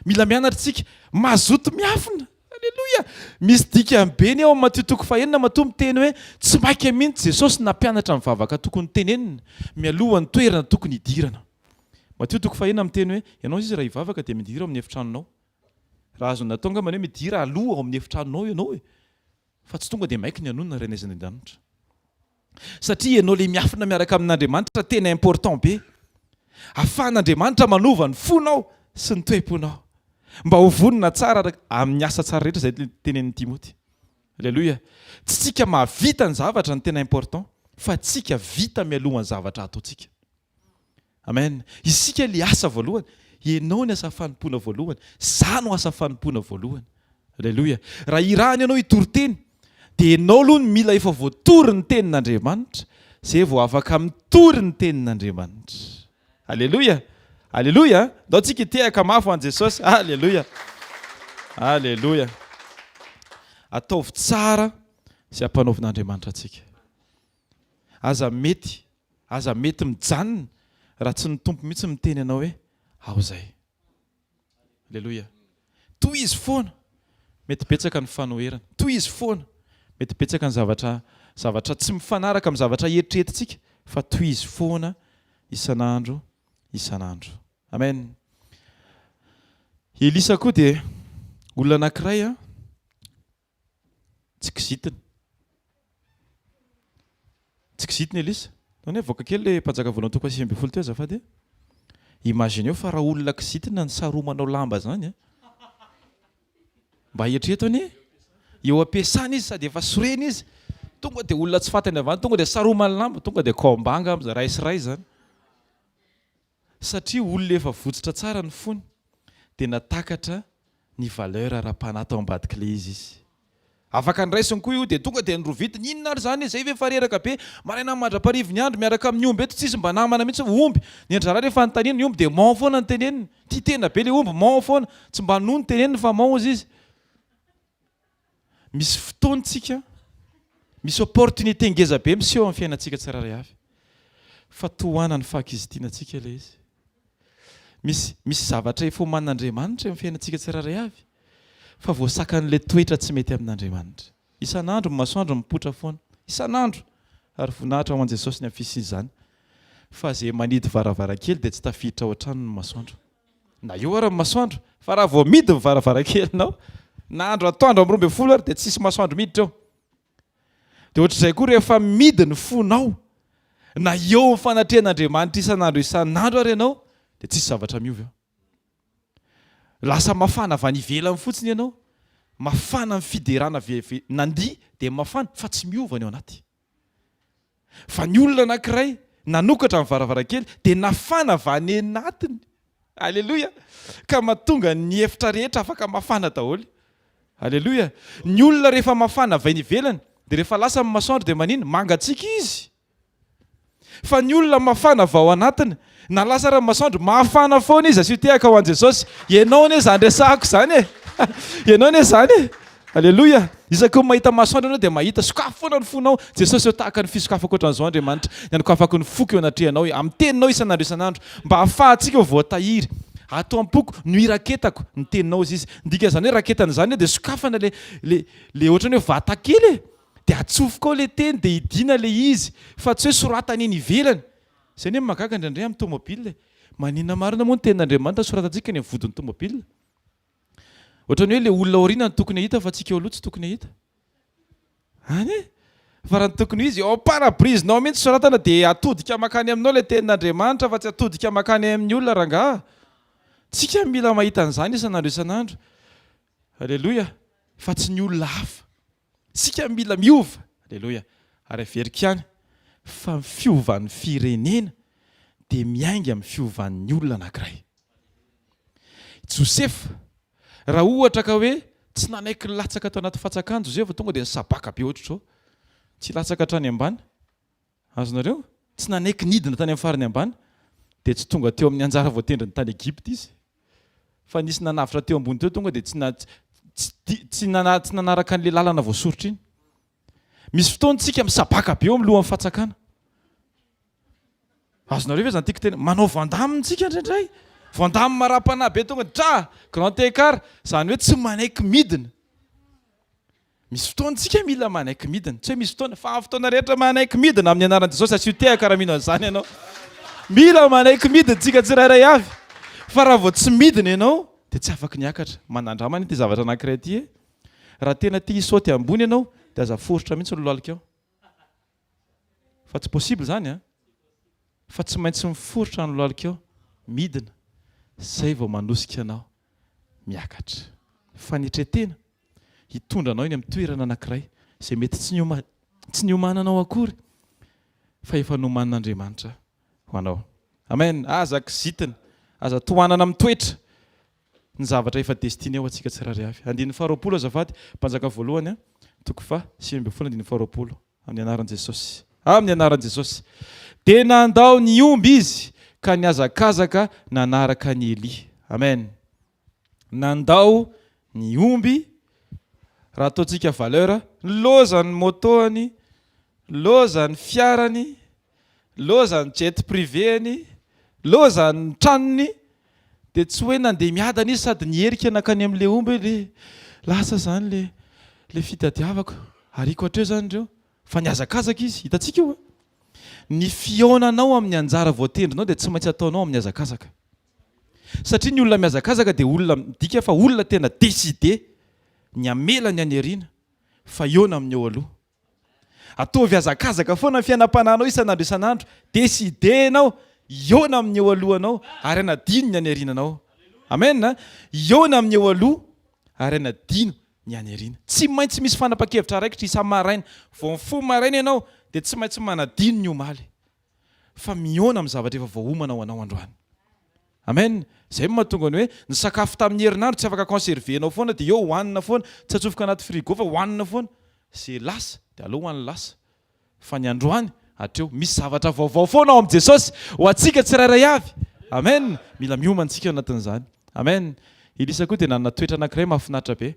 S1: Mila mianatra tsika mazoto miafina. Alléluia. Misy dikany be ny ao amin'ny Matthieu 4:1 matoa miteny hoe tsy maika mihitsy Jesosy nampianatra mivavaka tokony tenenina mialoha ny toerana tokony hidirana. Matthieu 4:1 miteny hoe ianao izy raha hivavaka dia midira amin'ny efitranonao raha azona tonga many hoe midira aloha ao amin'ny efitranonao ianao e fa tsy tonga dia maika ny anonona renezan'Andriamanitra satria ianao le miafina miaraka amin'Andriamanitra tena important be ahafahan'Andriamanitra manova ny fonao sy ny toe-ponao mba ho vonona tsara amin'ny asa tsara rehetra zay tenenin'ny Timoty. Alleluia. Tsy tsika mahavita ny zavatra ny tena important fa tsika vita mialoha ny zavatra ataontsika. Amen. Isika le asa voalohany, ianao ny asa fanompona voalohany, za no asa fanompona voalohany. Alleluia. Raha irahany ianao hitory-teny dia ianao aloha ny mila efa voatory ny tenin'Andriamanitra zay vao afaka mitory ny tenin'Andriamanitra. Alleluia. Alleluia. Dao tsika hitehaka mafy an Jesosy. Alleluia. Alleluia. Ataovy tsara sy ampanaovin'Andriamanitra antsika. Aza mety mijanona raha tsy ny tompo mihitsy miteny ianao hoe ao zay. Alleluia. Toy izy foana mety betsaka ny fanoherana. Toy izy foana mety betsaka ny zavatra tsy mifanaraka amin'ny zavatra eritreretintsika fa toy izy foana isan'andro. Amen. Elisa koa dia olona anankiray tsy kizitiny Elisa. Taony hoe hvkl le mpanjaka voalohany toko 6 teo azafady. Imagine fa raha olona kizitina ny saromanao lamba zany mba eritretony eo ampiasana izy sady efa sorena izy tonga dia olona tsy fatany avany tonga dia saromany lamba tonga dia kombanga raisiray zany satria olona efa votsitra tsara ny fony dia natakatra ny valeur ara-panahy tao ambadik'le izy. Afaka ny raisiny koa io dia tonga dia nyrovitiny inona ary zany zay ve fareraka be maraina mandra-parivo ny andro miaraka amin'ny omby eto tsisy mba namana mihitsy omby ny andrara rehefa nytaniny ny omby dia mao foana ny teneniny tia tena be le omby mao foana tsy mba noho ny teneniny fa mao izy. Misy fotoantsika misy opportunité ngeza be miseho amin'ny fiainantsika tsiraray avy fa tohanany fahakizitinantsika ilay izy. Misy zavatra efa homanin'Andriamanitra amin'ny fiainantsika tsiraray avy fa voasakan'ilay toetra tsy mety amin'Andriamanitra. Isan'andro masoandro mipotra foana isan'andro ary voninahitra ho an Jesosy ny am'fisiany fa zay manidy varavarakely dia tsy tafiditra ao an-trano ny masoandro. Na io ary ny masoandro fa raha vao midy ny varavarakelinao na andro atoandro amin'ny 12 ary dia tsisy masoandro miditra ao. Dia ohatr'izay koa rehefa midy ny fonao na eo ny fanatrehan'Andriamanitra isan'andro ary ianao dia tsisy zavatra miovy eo. Lasa mafana avy any ivelany fotsiny ianao, mafana ny fiderana nandiha dia mafana fa tsy miova ny ao anaty. Fa ny olona anankiray nanokatra amin'ny varavarankely dia nafana avy any anatiny. Alleluia. Ka mahatonga ny efitra rehetra afaka mafana daholo. Alleluia. Ny olona rehefa mafana avy any ivelany dia rehefa lasa amin'ny masoandro dia manino mangatsiaka izy. Fa ny olona mafana avy ao anatiny na lasa raha masoandro mafana foana izy asio tehaka ho an Jesosy. Ianao ne zany resahako zany e. Ianao ne zany e. Alleluia. Isaky ny mahita masoandro ianao dia mahita sokafo foana ny fonao. Jesosy eo tahaka ny fisokafo ankoatran'izao Andriamanitra. Ny anokafako ny foko eo anatrehanao amin'ny teninao isan'andro mba ahafahantsika voatahiry. Ato am-poko no iraketako ny teninao izy. Ndika zany hoe raketana zany dia sokafana le ohatrany hoe vata kely e. Dia atsofoka ao le teny dia hidiana le izy fa tsy hoe soratany eny ivelany. Zay ny magaga indraindray amin'ny tomobile. Maninona marina moa ny tenin'Andriamanitra soratantsika ny vodin'ny tomobile. Ohatrany hoe le olona aoriana ny tokony hita fa tsika eo aloha tsy tokony hita. Any fa raha ny tokony izy ao parabrizinao mihitsy soratana dia atodika makany aminao le tenin'Andriamanitra fa tsy atodika makany amin'ny olona rangaha. Tsika mila mahita an'izany isan'andro. Alleluia. Fa tsy ny olona hafa. Tsika mila miova. Alleluia. Ary averika ihany fa fiovan'ny firenena dia miainga amin'ny fiovan'ny olona anankiray. Josefa raha ohatra ka hoe tsy nanaiky latsaka tao anaty fatsakanjo Josefa tonga dia sabaka be ohatr'izao. Tsy latsaka hatrany ambany. Azonareo? Tsy nanaiky nidina tany amin'ny farany ambany dia tsy tonga teo amin'ny anjara voatendry ny tany Egypta izy. Fa nisy nanavitra teo ambony teo tonga dia tsy nanaraka an'ilay lalana voasoritra iny. Misy fotoantsika misabaka be eo amin'ny lohan'ny fatsakana. Azonareo ve zany tiako tena manao vandamitsika indraindray. Vandamy mara-panahy be tonga dra grand écart zany hoe tsy manaiky midina. Misy fotoantsika mila manaiky midina. Tsy hoe misy fotoana fa fotoana rehetra manaiky midina amin'ny anaran'i Jesosy asio tehaka raha mino an'izany ianao. Mila manaiky midina tsika tsirairay avy. Fa raha vao tsy midina ianao dia tsy afaka niakatra manandramana ty zavatra anankiray ty raha tena ty isaoty ambony ianao dia aza forotra mihitsy lolalika ao fa tsy possible zany a fa tsy maintsy miforotra ny lolalika ao midina zay vao manosika anao miakatra fanetretena hitondra anao iny amin'ny toerana anankiray izay mety tsy niomananao akory fa efa nomanin'Andriamanitra ho anao. Amen. Aza kizitina, aza tohanana amin'ny toetra ny zavatra efa destiné ho antsika tsirairay avy. 120 azafady, mpanjaka voalohany toko 7:120 amin'ny anaran'i Jesosy. Amin'ny anaran'i Jesosy. Dia nandao ny omby izy ka niazakazaka nanaraka ny Eli. Amen. Nandao ny omby, raha ataontsika valeur, lozany motoany, lozany fiarany, lozany jet privény, lozany tranony, dia tsy hoe nandeha miadana izy sady nierika nakany amin'ilay omby le lasa zany le fitadiavako ariko hatreo zany ireo fa niazakazaka izy. Hitantsika io ny fionanao amin'ny anjara voatendrinao dia tsy maintsy ataonao amin'ny azakazaka, satria ny olona miazakazaka dia olona midika fa olona tena décidé ny amela ny aneriana fa iona amin'ny eo aloha. Ataovy azakazaka foana ny fiainam-pananao isan'andro décidé anao iona amin'ny eo alohanao ary anadino ny anerinanao. Amen. Iona amin'ny eo aloha ary anadino ny aneriana. Tsy maintsy misy fanapa-kevitra raikitra isa maraina, vao mifoha maraina ianao dia tsy maintsy manadino ny omaly fa miona amin'ny zavatra efa voahomana ho anao androany. Amen. Zay mahatonga ny hoe ny sakafo tamin'ny herinandro tsy afaka conservenao foana dia eo hohanina foana, tsy atsofoka anaty frigo fa hohanina foana. Zay lasa dia aleo hohanina lasa. Fa ny androany hatreo misy zavatra vaovao foana ao amin'ny Jesosy ho antsika tsirairay avy. Amen. Mila miomana antsika anatin'izany. Amen. Elisa koa dia nanana toetra anankiray mahafinaritra be.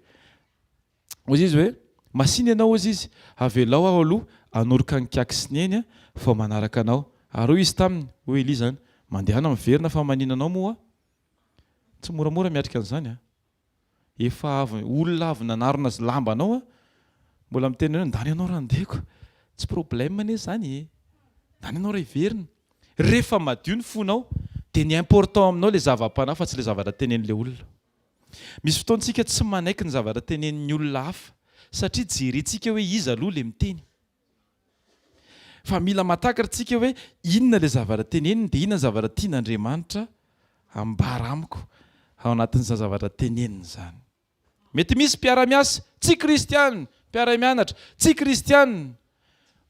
S1: Ozy izy hoe masiny ianao ozy izy avelao aho aloha anoroka ny kiaky sy ny eny fa manaraka anao. Ary izy taminy hoe Eli zany mandehana miverina fa maninanao moa tsy moramora miatrika an'izany efa avy olona avy nanarona lamba anao mbola miteny hoe ndany ianao raha ndeko tsy problème ane zany ndany ianao raha hiverina. Rehefa madio ny fonao dia ny important aminao le zava-panahy fa tsy le zavatra tenen'ilay olona. Misy fotoantsika tsy manaiky ny zavatra tenen'ny olona hafa satria jerentsika hoe izy aloha le miteny, fa mila matakatra tsika hoe inona le zavatra teneniny dia inona ny zavatra tian'Andriamanitra ambara amiko ao anatin'izany zavatra teneniny zany. Mety misy mpiara-miasa tsy kristianina, mpiara-mianatra tsy kristianina,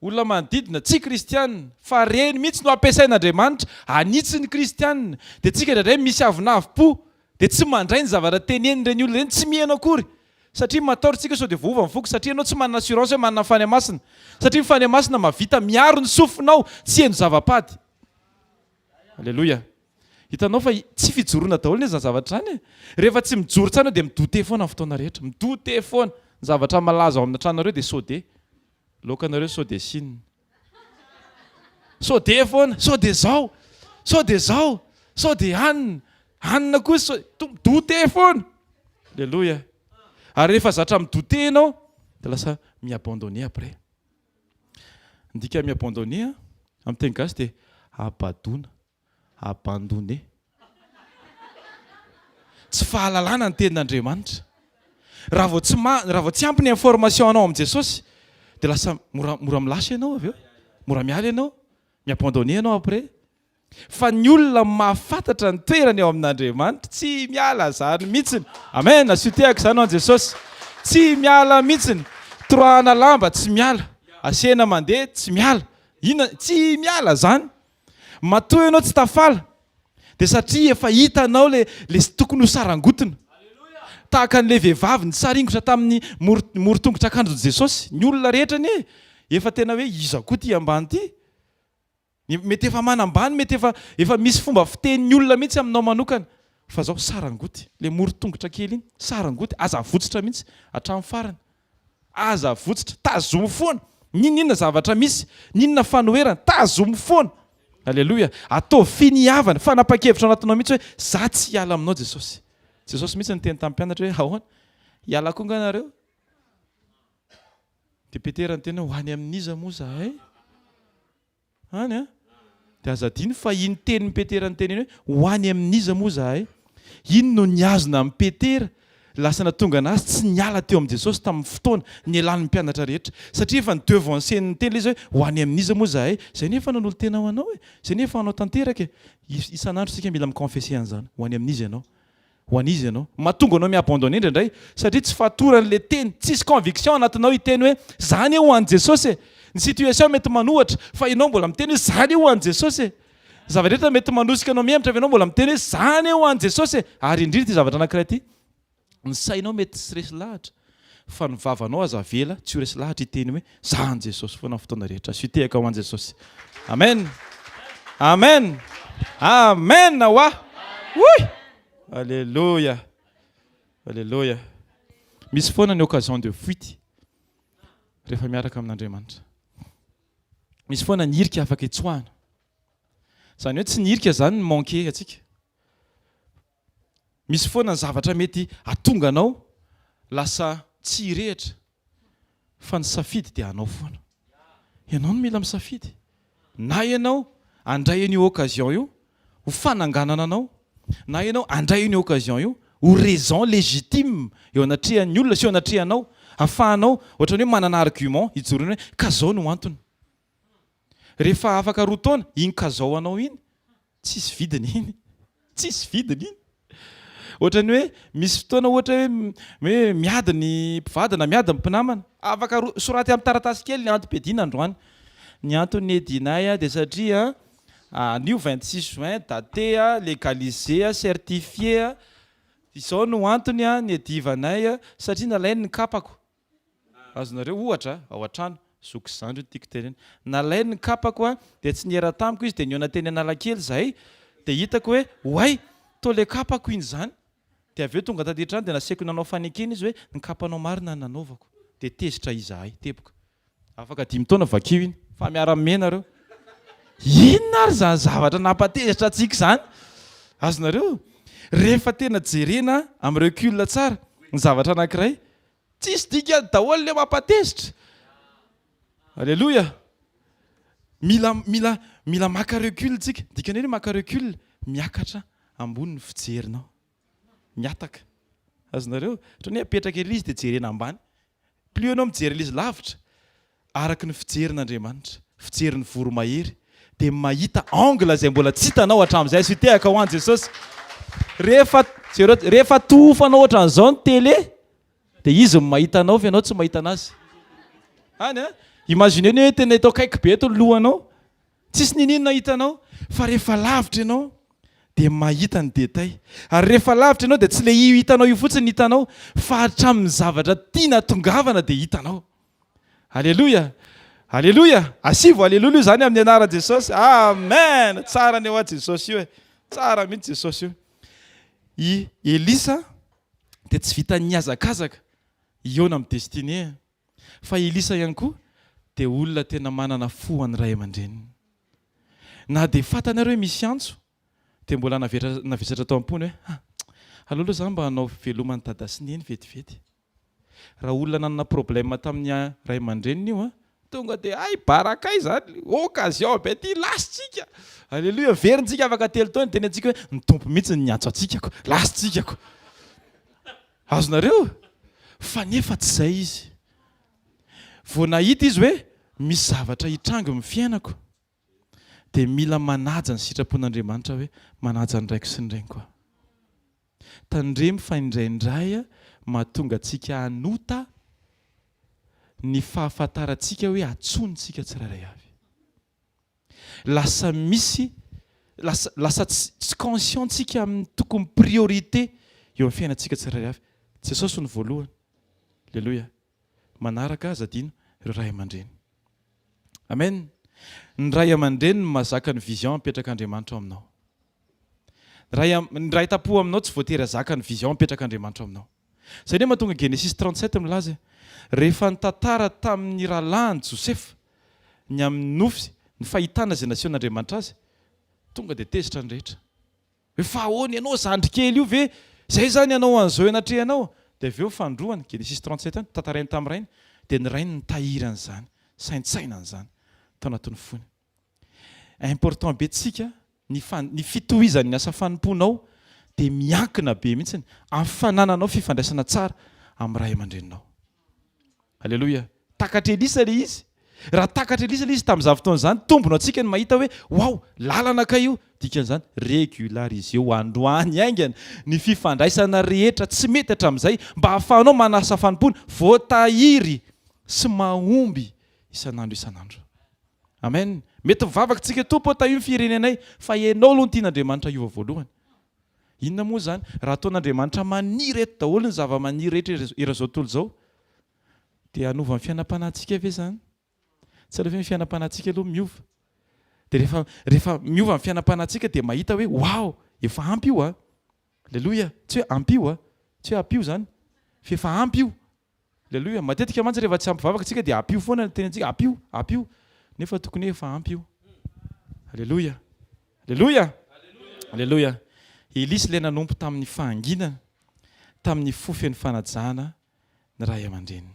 S1: olona manodidina tsy kristianina, fa reny mihitsy no ampiasain'Andriamanitra anitsy ny kristianina. Dia tsika indray misy avinavi-po dia tsy mandray ny zavatra teneniny ireny olona ireny, tsy miheno akory satria matahorantsika sao dia voova mivoky satria ianao tsy manana assurance hoe manana fany masina, satria ny fany masina mavita miaro ny sofinao tsy heno zava-pady. Alleloia. Hitanao fa tsy fijoroana daholo ny zavatra zany. Rehefa tsy mijoro tsara dia midote foana amin'ny fotoana rehetra, midote foana. Ny zavatra malaza ao amin'ny tranonareo dia sode, lokanareo sode sinina, sode foana, sode zao, sode zao, sode hanina, hanina kosa dote foana. Alleloia. Ary rehefa zatra midote ianao dia lasa miabandonné après. Ndika miabandonné amin'ny teny gasy dia abadona, abandonné. Tsy fahalalana ny tenin'Andriamanitra. Raha vao tsy ampy ny information anao amin'ny Jesosy dia lasa mora milasy ianao avy eo, mora miala ianao, miabandonné ianao après. Fa ny olona mahafantatra ny toerany ao amin'Andriamanitra tsy miala zany mihitsiny. Amen. Asitehako izany ao an Jesosy. Tsy miala mihitsiny. Troahana lamba tsy miala, asena mandeha tsy miala, tsy miala zany. Matoa ianao tsy tafala dia satria efa hitanao le tokony ho sarangotina. Tahaka an'ilay vehivavy ny saringotra tamin'ny morotongotra akanjo Jesosy. Ny olona rehetra ny efa tena hoe iza koa ty ambany ty. Mety efa manambany, mety efa misy fomba fitenin'ny olona mihitsy aminao manokana. Fa zao sarangoty, le morotongotra kely iny, sarangoty, aza votsitra mihitsy hatramin'ny farany. Aza votsitra, tazomo foana. Ninona zavatra misy, ninona fanoherana, tazomo foana. Alleloia. Atao finiavana, fanapa-kevitra anatinao mihitsy hoe za tsy hiala aminao Jesosy. Jesosy mihitsy ny teny tamin'ny mpianatra hoe ahoana? Hiala koa anareo? Dia Petera ny teny hoe ho any amin'iza moa zahay? Hany dia aza diny fa iny tenin'ny Petera ny teny hoe ho any amin'iza moa zahay? iny no niazona amin'ny Petera lasa natonga anazy tsy niala teo amin'i Jesosy tamin'ny fotoana ny elan'ny mpianatra rehetra satria efa ny devancen'ny tena izy hoe ho any amin'izy moa zahay zay nefa nanolo tena ho anao zay nefa anao tanteraka isan'andro sika mila miconfesse an'izany ho any amin'izy ianao ho an'izy ianao mahatonga anao miabandonné indray satria tsy fahatoran'le teny tsisy conviction anatinao hiteny hoe zany ho any Jesosy ny situation mety manohatra fa ianao mbola miteny hoe zany ho any Jesosy zava-drehetra mety manosika anao miematra fa ianao mbola miteny hoe zany ho any Jesosy ary indrindra ty zavatra anankiray ty ny sainao mety tsy resy lahatra fa ny vavanao aza vela tsy ho resy lahatra hiteny hoe zany Jesosy foana fotoana rehetra sytehaka ho any Jesosy amen amen amen wa oui alléluia alléluia misy foana ny occasion de fuite rehefa miaraka amin'Andriamanitra misy foana ny hirika afaka hitsoahana zany hoe tsy ny hirika zany ny manqué atsika misy foana ny zavatra mety atonga anao lasa tsy hirehitra fa ny safidy dia anao foana ianao no mila misafidy na ianao andray an'io occasion io ho fananganana anao na ianao andray an'io occasion io ho raison légitime eo anatrehan'ny olona sy eo anatrehanao ahafahanao ohatran'ny hoe manana argument hijorony hoe kazao no antony rehefa afaka roa taona iny kazao anao iny tsisy vidiny iny tsisy vidiny iny ohatran'ny hoe misy fotoana ohatra hoe miady ny mpivadina miady ny mpinamana afaka soraty amin'ny taratasy kely ny anto bedina androany ny antony edinay dia satria anio 26 juin daté légalisé certifié izao no antony ny edivanay satria nalainy ny kapako azonareo ohatra ao an-trano zoko zandro tiako tenena nalainy ny kapako dia tsy niera tamiko izy dia niona teny Analakely zahay dia hitako hoe oay to le kapako iny zany dia avy eo tonga taty trano dia naseky nanao fanekena izy hoe ny kapanao marina nanaovako dia tezitra izahay teboka afaka 10 taona vakio iny fa miara-mena reo inona ary zany zavatra nampatezitra atsika zany azonareo rehefa tena jerena amin'ny recul tsara ny zavatra anankiray tsisy dika daholo le mampatezitra alléluia mila maka recul tsika dikany hoe maka recul miakatra ambony ny fijerinao miataka azonareo ohatrany apetraka elizy dia jerena ambany plus anao mijery elizy lavitra araky ny fijerin'Andriamanitra fijerin'ny voromahery dia mahita angle zay mbola tsy hitanao hatramin'izay sy tehaka ho any Jesosy rehefa tofanao ohatran'izao ny télé dia izy mahita anao fa ianao tsy mahita anazy any imagine ny hoe tena itao kaiky be eto ny lohanao tsisy nininona hitanao fa rehefa lavitra ianao dia mahita ny détail ary rehefa lavitra ianao dia tsy le io hitanao io fotsiny hitanao fa hatramin'ny zavatra tiana tongavana dia hitanao alléluia alléluia asivo alléluia zany amin'ny anaran'i Jesosy amen tsara ny eo a Jesosy io tsara mihitsy Jesosy io i Elisa dia tsy vita niazakazaka iona amin'ny destiné fa Elisa ihany koa dia olona tena manana fo any ray aman-dreniny na dia fatanareo hoe misy antso dia mbola navetratra tao am-pony hoe aloha zany mba hanao velomany dada sy neny vetivety raha olona nanana problème tamin'ny ray aman-dreniny io tonga dia ay barakay zany occasion be ty lasitsika alléluia verintsika afaka telo taona teny antsika hoe ny tompo mihitsy ny antso atsikako lasitsikako azonareo fa nefa tsy izay izy vao nahita izy hoe misy zavatra hitrango amin'ny fiainako dia mila manaja ny sitrapon'Andriamanitra hoe manaja ny raiky sy ny rainy koa tandremy fa indraindray mahatonga antsika hanota ny fahafantarantsika hoe atsonontsika tsirairay avy lasa misy lasa tsy conscientsika amin'ny tokony priorité eo amin'ny fiainantsika tsirairay avy Jesosy ny voalohany alleluia manaraka azadino ireo ray aman-dreny amen ny ray aman-dreny no mahazaka ny vision mipetraka Andriamanitra ao aminao ny ray tapo aminao tsy voatery hazaka ny vision mipetraka Andriamanitra ao aminao zay dia mahatonga Genesis 37 milaza rehefa nitantara tamin'ny rahalahy Josefa ny amin'ny nofy ny fahitana izay nasehoan'Andriamanitra azy tonga dia tezitra ny rehetra hoe fa ahoana ianao zandry kely io ve zay zany ianao an'izao anatrehanao dia avy eo fandroany Genesis 37 tantarainy tamin'ny rainy dia ny rainy nitahiry an'izany saintsaina an'izany tao anatin'ny fony important be tsika ny fitohizan'ny asa fanomponao dia miankina be mihitsiny amin'ny fanananao fifandraisana tsara amin'ny ray aman-dreninao. Halleloja. Takatra Elisa le izy. Raha takatra Elisa le izy tamin'izany fotoana izany, tombona antsika ny mahita hoe wow, lalana ka io. Dikan'izany régulariseo, androany aingana ny fifandraisana rehetra tsy mety hatramin'izay mba hahafahanao manasa fanompony, voatahiry sy mahomby isan'andro isan'andro. Amen. Mety mivavaka tsika tompo ta io firenenay fa ianao aloha ny tian'Andriamanitra iova voalohany. Inona moa zany? Raha ataon'Andriamanitra maniry eto daholo ny zava-maniry rehetra eran'izao tontolo izao, dia hanova ny fiainam-panahintsika ve zany? Tsy alefa ny fiainam-panahintsika aloha miova. Dia rehefa miova ny fiainam-panahintsika dia mahita hoe wow, efa ampy io a. Alleluia. Tsy hoe ampy io a. Tsy hoe ampy io zany. Fa efa ampy io. Alleluia. Matetika mantsy rehefa tsy ampivavaka antsika dia ampy io foana ny tenantsika, ampy io, ampy io. Nefa tokony hoe efa ampy io. Alleluia. Alleluia. Alleluia. Elisy ilay nanompo tamin'ny fahanginana, tamin'ny fofen'ny fanajana ny ray aman-dreny.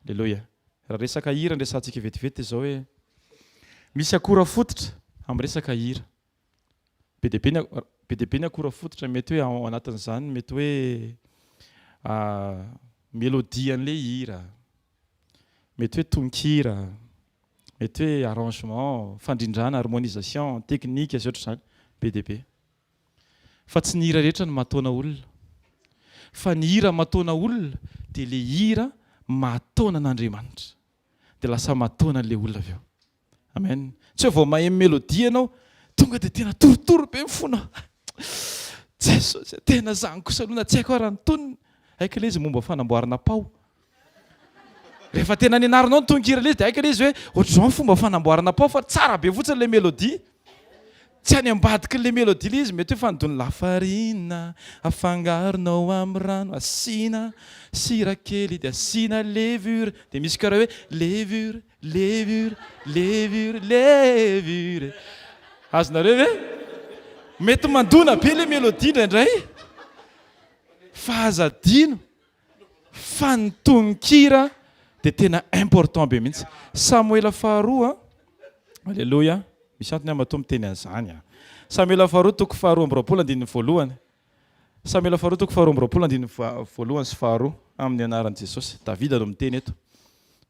S1: Alleluia. Raha resaka hira ndraisantsika vetivety izao hoe misy akora fototra amin'ny resaka hira. Be dia be ny akora fototra, mety hoe ao anatin'izany mety hoe mélodie an'ilay hira, mety hoe tonkira, mety hoe arrangement, fandrindrana, harmonisation, technique sy ohatr'izany. Be dia be. Fa tsy ny hira rehetra no mahataona olona. Fa ny hira mahataona olona dia ilay hira mahataona an'Andriamanitra. Dia lasa mahataona an'ilay olona avy eo. Amen. Tsy hoe vao mahay mélodie ianao, tonga dia tena torotoro be mifona. Jesosy, tena zany kosa aloha na tsy haiko raha nytonona. Haika ilay izy momba fanamboarana pao. Rehefa tena nianarinao ny tonkira ilay izy dia haika ilay izy hoe ohatr'izao ny fomba fanamboarana pao fa tsara be fotsiny ilay mélodie. Tsy any ambadika ilay mélodie ilay izy, mety hoe fanodony lafarinina, afangaronao amin'ny rano, asiana sira kely dia asiana levure. Dia misy karaha hoe levure, levure, levure, levure. Azonareo ve? Mety mandona be ilay mélodie indraindray. Fa azadino fa ny tonkira dia tena important be mihitsy. Samuela faharoa, alleluia. Misy antony amato miteny an'izany. Samuela faharoa toko faharoa amby roapolo andininy voalohany. Samuela faharoa toko faharoa amby roapolo andininy voalohany sy faharoa amin'ny anaran'i Jesosy. Davida no miteny eto.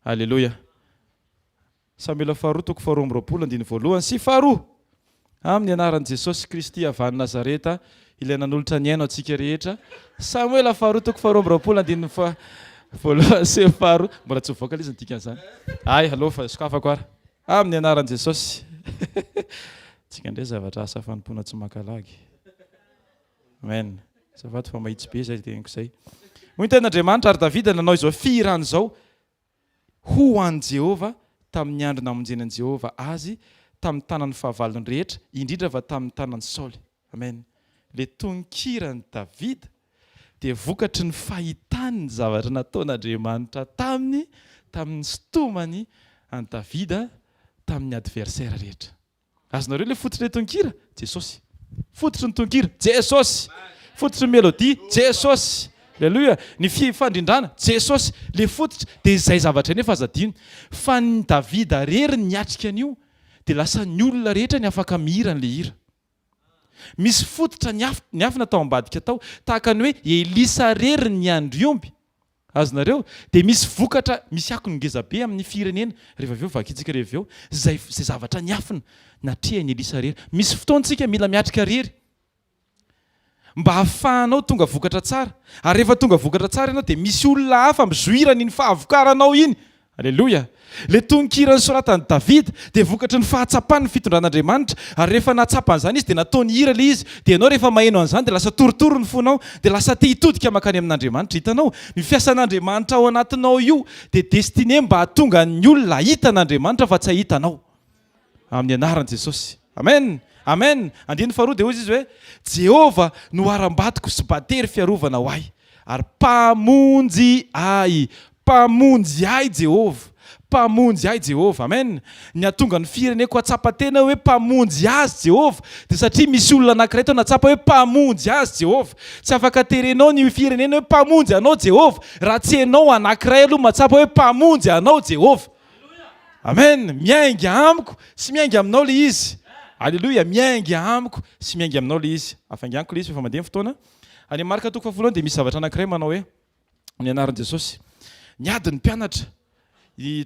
S1: Alleluia. Samuela faharoa toko faharoa amby roapolo andininy voalohany sy faharoa amin'ny anaran'i Jesosy Kristy avy any Nazareta, ilay nanolotra ny aino antsika rehetra. Samuela faharoa toko faharoa amby roapolo andininy voalohany sy faharoa. Mbola tsy voaka ilay izy ny dikan'izany. Ay, allo fa sokafako ara. Amin'ny anaran'i Jesosy. Tsika indray zavatra asa fanompona tsy makalagy. Amen. Zavato fa mahitsy be izay teniko izay. Hoy ny ten'Andriamanitra ary Davida nanao izao firany izao ho an'i Jehova tamin'ny andro namonjenan'i Jehova azy tamin'ny tanan'ny fahavalony rehetra, indrindra fa tamin'ny tanan'i Saoly. Amen. Le tonkiran'i Davida dia vokatry ny fahitany ny zavatra nataon'Andriamanitra tamin'ny sitomany an'i Davida tamin'ny adversaire rehetra. Azonareo le fototry le tonkira? Jesosy. Fototry ny tonkira? Jesosy. Fototry ny mélodie? Jesosy. Alleluia. Ny fifandrindrana? Jesosy. Le fototry dia izay zavatra eny efa azadino. Fa ny Davida rery niatrika an'io dia lasa ny olona rehetra ny afaka mihira an'le hira. Misy fototra ny afina tao ambadika tao, tahaka ny hoe Elisa rery ny andro iomby. Azonareo dia misy vokatra, misy akongeza be amin'ny firenena rehefa avy eo vakitsika rehefa eo zay zavatra ny afina natrehany Elisa rery. Misy fotoantsika mila miatrika rery mba hahafahanao tonga vokatra tsara. Ary rehefa tonga vokatra tsara ianao dia misy olona hafa mizoirany ny fahavokaranao iny. Alleluia. Le tonkira nosoratan'i Davida dia vokatry ny fahatsapany ny fitondran'Andriamanitra. Ary rehefa natsapan'izany izy dia nataony hira le izy. Dia ianao rehefa maheno an'izany dia lasa torotoro ny fonao, dia lasa te hitodika makany amin'Andriamanitra. Hitanao, ny fiasan'Andriamanitra ao anatinao io dia destiné mba hahatonga ny olona hita an'Andriamanitra fa tsy hahitanao. Amin'ny anaran'i Jesosy. Amen. Amen. Andininy faharoa dia hoy izy hoe Jehova no aram-batiko sy batery fiarovana ho ahy. Ary mpamonjy ahy. Mpamonjy ahy Jehova. Mpamonjy ahy Jehova. Amen. Ny atonga ny fireneko atsapa-tena hoe mpamonjy azy Jehova. Dia satria misy olona anankiray tao natsapa hoe mpamonjy azy Jehova. Tsy afaka terenao ny firenena hoe mpamonjy anao Jehova raha tsy ianao anankiray aloha matsapa hoe mpamonjy anao Jehova. Amen. Miainga amiko sy miainga aminao le izy. Alleloia, miaingy amiko sy miaingy aminao le izy. Afanganiko le izy fa mandeha fotoana. Any marika toko fahafolony dia misy zavatra anankiray manao hoe ny anaran'i Jesosy. Niady ny mpianatra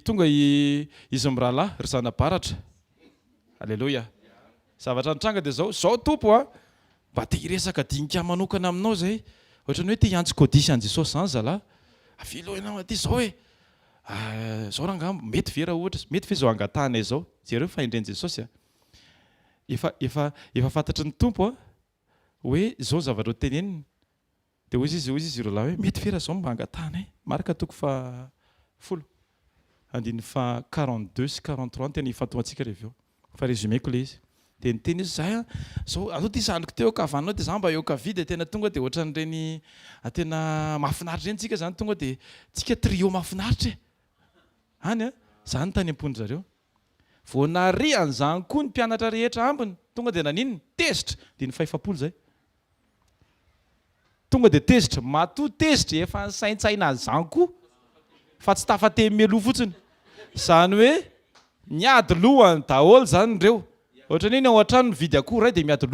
S1: tonga izy mirahalahy ry zanabaratra. Alleloia. Zavatra nitranga dia zao tompo a mba te hiresaka dinika manokana aminao zay. Ohatrany hoe te hiantsika odisy an Jesosy zany zalahy. Avilo ianao aty zao hoe zao raha ngamba mety vera ohatra mety ve zao angatahana izao jereo fahendren'i Jesosy a. Efa fantatry ny tompo a hoe zao zavatra teneniny. Dia hoy izy ireo lahy hoe mety vera zao mba angatahana marika toko fa 10 andiny fa 42 sy 43 tena ifantohantsika reveo fa résumeko le izy. Dia niteny izy zay zao anao ty zandriko teo ka avanao dia za mba eo kavy dia tena tonga dia ohatran'ireny tena mahafinaritra reny tsika zany tonga dia tsika trio mahafinaritra any a zany tany am-pony zareo. Vao nariany zany koa ny mpianatra rehetra ambiny tonga dia naninony tezitra dia ny 500 zay. Tonga dia tezitra matoa tezitra efa nsaintsaina azy zany koa fa tsy tafatemy meloa fotsiny. Zany hoe miady lohany daholo zany ireo. Ohatran'ny iny ao an-trano mividy akoho ray dia miady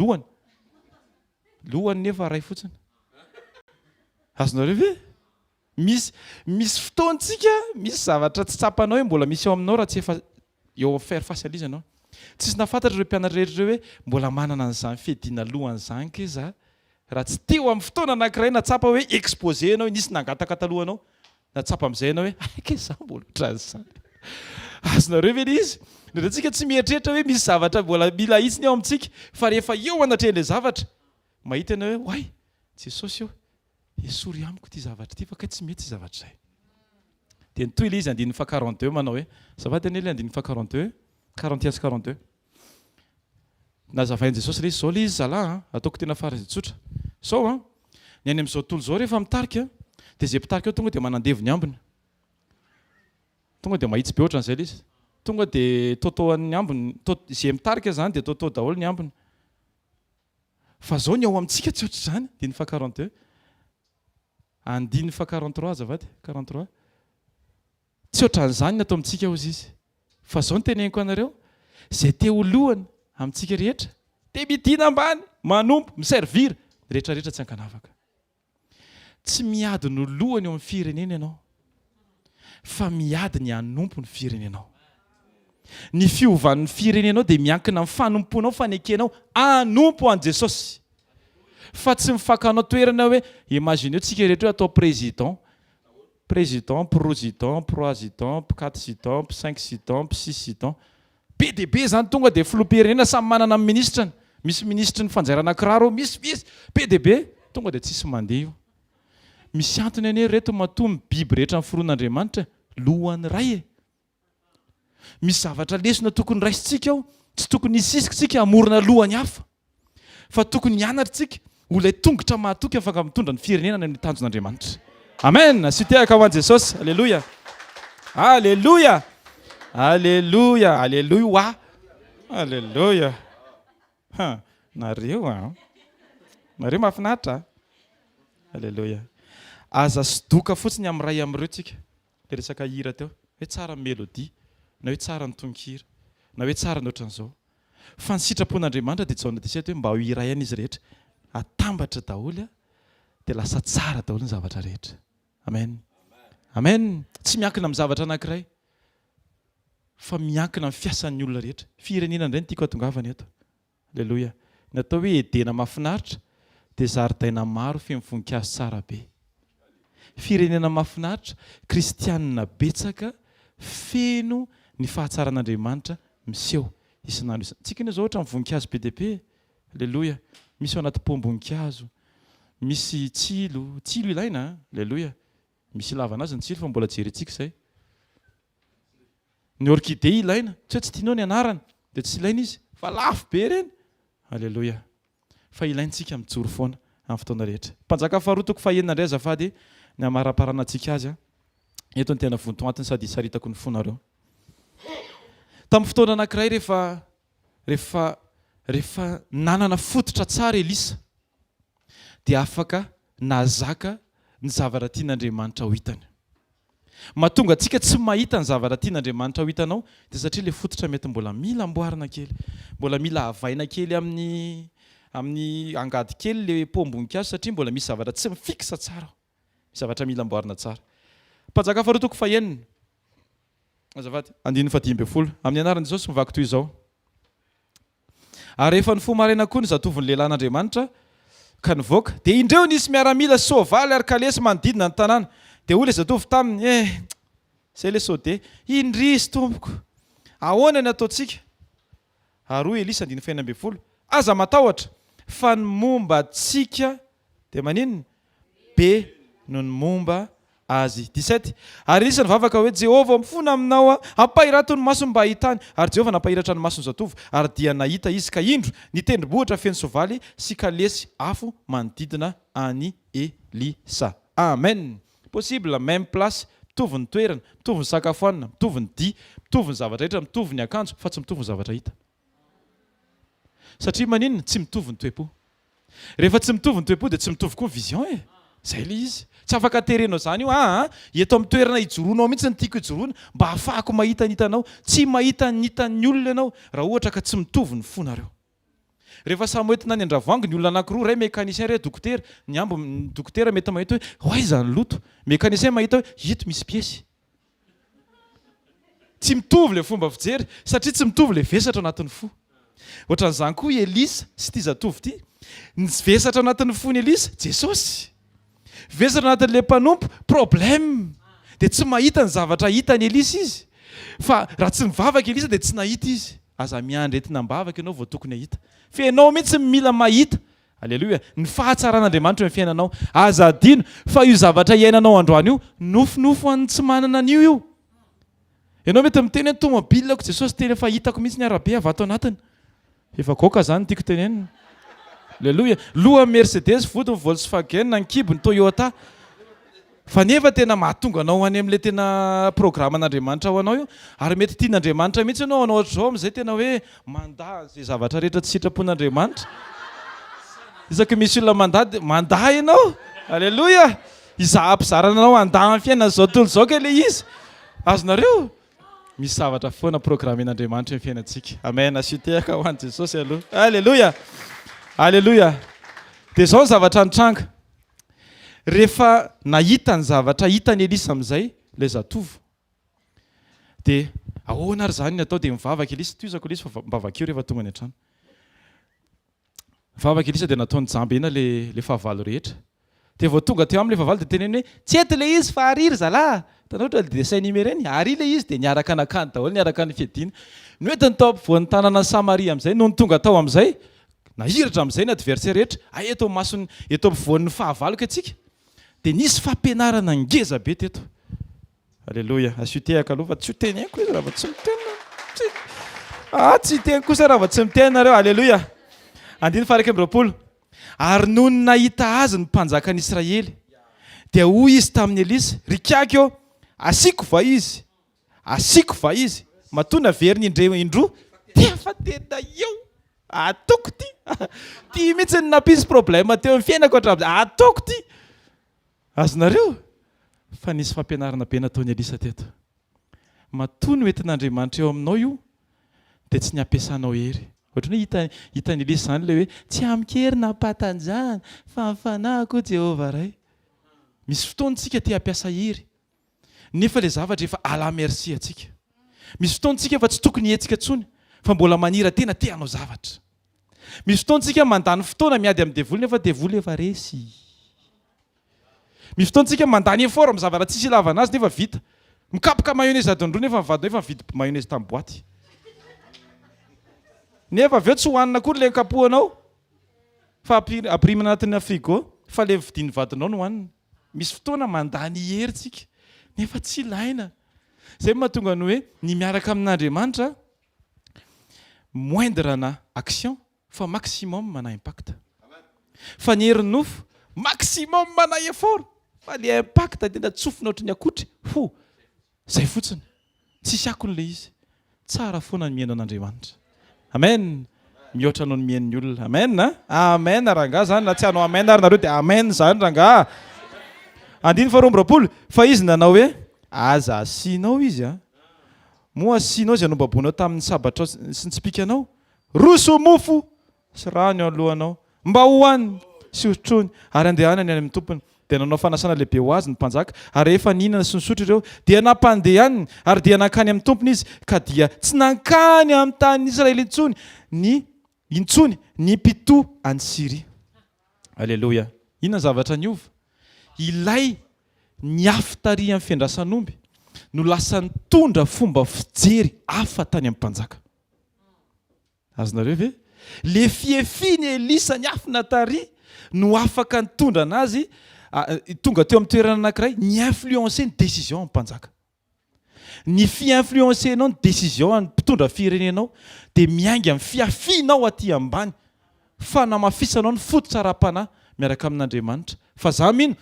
S1: lohany nefa ray fotsiny. Azonareo ve? Misy fotoantsika misy zavatra tsy tsapanao hoe mbola misy eo aminao raha tsy efa eo faire face à l'izy ianao. Tsisy nafantatra ireo mpianatra rehetra hoe mbola manana an'izany fiadiana lohany zany ke za raha tsy teo amin'ny fotoana anankiray natsapa hoe exposé anao nisy nangataka talohanao natsapa amin'izay ianao hoe ke za mbola ohatran'izany. Azonareo ve le izy? Ndraindray tsika tsy mieritreritra hoe misy zavatra mbola mila hitsiny ao amintsika fa rehefa eo anatrehan'ilay zavatra mahita ianao hoe oay Jesosy eo esory amiko ty zavatra ty fa ka tsy mety zavatra zay. Dia nitoy ilay izy andiny fa 42 manao hoe zavady an'ilay andiny fa 42 41 sy 42 nazavain'i Jesosy le izy zao le izy zalahy ataoko tena farany tsotra zao ny any amin'izao tontolo zao rehefa mitarika dia zay mpitarika eo tonga dia manandevo ny ambiny tonga dia mahitsy be ohatran'izay le izy tonga dia totoan'ny ambiny zay mitarika zany dia totao daholo ny ambiny fa zao ny ao amintsika tsy ohatr' zany dia ny fa 42 andiny fa 43 azavady 43 tsy ohatran'izany natao amintsika ozy izy fa zao ny teneniko anareo zay te ho lohany amintsika rehetra te midina ambany manompo miservira rehetrarehetra tsy ankanavaka tsy miady no lohany eo amin'ny firenena ianao fa miady ny hanompo ny firenenao. Ny fiovan'ny firenenao dia miankina amin'ny fanomponao fanekenao hanompo an Jesosy fa tsy mifakanao toerana hoe imagineo tsika rehetra hoe atao président, proasident, 4 5 6 be dia be zany tonga dia filoham-pirenena samy manana amin'ny ministrany. Misy ministry ny fanjairana kiraro misy be dia be tonga dia tsisy mandeha io. Misy antony ane reto matoa ny biby rehetra ny foron'Andriamanitra lohany ray misy zavatra lesona tokony raisitsika ao tsy tokony hisisiksika amorona lohany hafa fa tokony hianatritsika ho ilay tongotra mahatoky afaka mitondra ny firenena ny tanjon'Andriamanitra. Amen. Asitehaka ho an Jesosy. Alleluia. Alleluia. Alleluia. Alleluia. Alleluia. Nareo mahafinaritra. Alleluia. Aza sidoka fotsiny amin'ny ray amin'ireo tsika le resaka hira teo hoe tsara ny mélodie na hoe tsara ny tononkira na hoe tsara ny ohatran'izao fa ny sitrapon'Andriamanitra dia jaona disety hoe mba ho iray any izy rehetra atambatra daholo dia lasa tsara daholo ny zavatra rehetra. Amen. Amen. Tsy miankina amin'ny zavatra anankiray fa miankina amin'ny fiasan'ny olona rehetra. Firenena indray ny tiako atongavany eto. Alleluia. Natao hoe edena mahafinaritra dia zaridaina maro feno voninkazo tsara be. Firenena mahafinaritra, Kristianina betsaka feno ny fahatsaran'Andriamanitra miseho isan'andro isany. Tsika zao ohatra ny voninkazo be dia be. Alleluia. Misy ao anaty pom-boninkazo, misy tsilo ilaina. Alleluia. Misy lavana azy ny tsilo fa mbola jerentsika izay. Ny orchidée ilaina, tsy tianao ny anarany dia tsy ilaina izy fa lafo be ireny. Alleluia. Fa ilaintsika mijoro foana amin'ny fotoana rehetra. Mpanjaka faharoa toko fahaenina indray azafady ny amara-parana antsika azy eto ny tena vontoantiny sady hisaritako ny fonareo. Tamin'ny fotoana anankiray rehefa nanana fototra tsara Elisa dia afaka nazaka ny zavatra tian'Andriamanitra ho hitany. mahatonga antsika tsy mahita ny zavatra tian'Andriamanitra ho hitanao dia satria le fototra mety mbola mila amboarina kely, mbola mila havaina kely amin'ny angady kely le poam-boninkazo satria mbola misy zavatra tsy mifiksa tsara, misy zavatra mila amboarina tsara. Mpanjaka faharoa toko fahenina azafady 1:10 amin'ny anaran'i Jesosy mivaky toy izao. Ary rehefa ny fo maraina koa ny zatoviny lehilahy n'Andriamanitra ka nivoaka dia indreo nisy miaramila soavaly ary kalesy manodidina ny tanàna. Dia hoy le zatovy taminy zay le sode indrisy tompoko ahoana ny ataontsika? Ary hoy Elisa 1:20 aza matahotra fa ny momba antsika dia maninona be no ny momba azy. 17 ary Elisa nivavaka hoe Jehova mifona aminao ampahirato ny masony mba hahitany. Ary Jehova nampahiratra ny masony zatovy ary dia nahita izy ka indro ny tendrombohitra feno soavaly sy kalesy afo manodidina any Elisa. Amen. Possible même place, mitovy ny toerana, mitovy ny sakafoanina, mitovy ny dia, mitovy ny zavatra rehetra, mitovy ny akanjo fa tsy mitovy ny zavatra hita. Satria maninona tsy mitovy ny toe-po. Rehefa tsy mitovy ny toe-po dia tsy mitovy koa ny vision e. Zay le izy. Tsy afaka terenao zany io eto amin'ny toerana ijoroanao mihitsy ny tiako ijoroana mba hafahako mahita ny hitanao. Tsy mahita ny hitan'ny olona ianao raha ohatra ka tsy mitovy ny fonareo. Rehefa samy hoentina ny andravoangy ny olona anankiroa, ray mécanicien ray dokotera, ny ambo dokotera mety mahita hoe hoaiza ny loto, mécanicien mahita hoe hito misy piesy. Tsy mitovy le fomba fijery satria tsy mitovy le vesatra anatin'ny fo. Ohatran'izany koa Elisa sy ity zatovy ity, ny vesatra anatin'ny fon'i Elisa Jesosy, vesatra anatin'le mpanompo problème, dia tsy mahita ny zavatra hitany Elisa izy. Fa raha tsy mivavaka Elisa dia tsy nahita izy. Aza miandry ety nambavaka ianao vao tokony hahita. Fiainao mihitsy mila mahita. Alleluia. Ny fahatsaran'Andriamanitra amin'ny fiainanao. Aza adino fa io zavatra iainanao androany io nofinofo an'ny tsy manana an'io io. Ianao mety miteny hoe tomobilako Jesosy teny efa hitako mihitsy ny arabe avy ato anatiny. Efa goka zany tiako tenenina. Alleluia. Loha Mercedes, vodiny Volkswagen, ny kibony Toyota. Fa nefa tena mahatonga anao any amin'ilay tena programan'Andriamanitra ho anao io. Ary mety tian'Andriamanitra mihitsy ianao anao ohatr'izao amin'izay tena hoe mandahy izay zavatra rehetra tsy sitrapon'Andriamanitra. Isaky misy olona mandahy ianao. Alleluia. Izaha ampizarana anao andahy amin'ny fiainana izao tontolo izao ka ilay izy. Azonareo? Misy zavatra foana programen'Andriamanitra amin'ny fiainantsika. Amen. Asitehaka ho an'i Jesosy aloha. Alleluia. Alleluia. Dia izao ny zavatra nitranga. Rehefa nahita ny zavatra hitany Elisa amin'izay ilay zatovy dia ahoana ary zany natao dia mivavaka Elisa. Toizako Elisa fa mivavaka eo rehefa tonga any an-trano. Mivavaka Elisa dia nataony jambena le fahavalo rehetra. Dia vao tonga teo amin'ny fahavalo dia teneny hoe tsy eto ilay izy fa ariry zalahy. Tanao ohatra dessin animé ireny, ary ilay izy dia niaraka nakany daholo, niaraka ny fiadiana. Ny hoentiny tao ampovoan'ny tanàna Samaria amin'izay no tonga tao amin'izay. Nahiratra amin'izay ny adversaire rehetra. Eto masony eto ampovoan'ny fahavalo ka antsika. Dia nisy fampianarana ngeza be teto. Alleluia. Asitehaka aloha fa tsy ho teneniko izy raha tsy mitena. Tsy teniko kosa raha tsy mitena nareo. Alleluia. 2:20. Ary noho ny nahita azy ny mpanjaka an'Israely dia hoy izy tamin'ny Elisa, rikako eo, asiako va izy? Asiako va izy? Matona veriny indroa. Dia fa tena eo. Ataoko ty. Ty mihitsy ny nampisy problème teo amin'ny fiainako hatramin'izay. Ataoko ty. Azonareo? Fa nisy fampianarana be nataony Elisa teto. Matoa ny hoentin'Andriamanitra eo aminao io dia tsy niampiasanao hery. Ohatran'ny hoe hitany Elisa zany ilay hoe tsy amikery nampatanjahana fa ny fanahiko Jehova ray. Misy fotoantsika te hampiasa hery. Nefa ilay zavatra efa ala merci atsika. Misy fotoantsika efa tsy tokony hetsika intsony fa mbola manira tena te hanao zavatra. Misy fotoantsika mandany fotoana miady amin'ny devoly nefa devoly efa resy. Misy fotoantsika mandany effort amin'ny zavatra tsisy ilavana azy nefa vita. Mikapoka mayonnaise adondro nefa mivady nefa mividy mayonnaise tamin'ny boaty. Nefa avy eo tsy hohanina koa ilay kapohanao. Fa amprimina anatin'ny frigo fa ilay vidian'ny vadinao no hohanina. Misy fotoana mandany hery tsika nefa tsy ilaina. Zay mahatonga ny hoe ny miaraka amin'Andriamanitra moindre na action fa maximum mana impact. Fa ny herin'ny nofo maximum mana effort. Fa le impact tena tsofina ohatry ny akotry. Zay fotsiny. Tsisy akon'ilay izy. Tsara foana ny miaino an'Andriamanitra. Amen. Mihoatra noho ny miain'ny olona. Amen. Amen rangahy zany na tsy hanao amen ary nareo dia amen zany rangahy. 2:20 fa izy nanao hoe aza asianao izy a moa asianao zay anombabonao tamin'ny sabatra sy ny tsipikanao roso mofo sy rano alohanao mba hoany sy hotrony ary andehanany any amin'ny tompony dia nanao fanasana lehibe ho azy ny mpanjaka ary rehefa nihinana sy nisotro ireo dia nampandehaniny ary dia nankany amin'ny tompony izy ka dia tsy nankany amin'ny tany Israely intsony ny mpito any Siria. Alleloia. Inona zavatra niova? Ilay niafitary amin'ny fiandrasan'omby no lasa nitondra fomba fijery hafa tany amin'ny mpanjaka. Azonareo ve? Le fiefiny Elisa niafina tary no afaka nitondra anazy tonga teo amin'ny toerana anankiray ni-influencer ny décision amin'ny mpanjaka. Ny fi-influencenao ny décision ny mpitondra firenenao dia miainga amin'ny fiafinao aty ambany fa namafisanao ny foto-tsaram-panahy miaraka amin'Andriamanitra. Fa za mino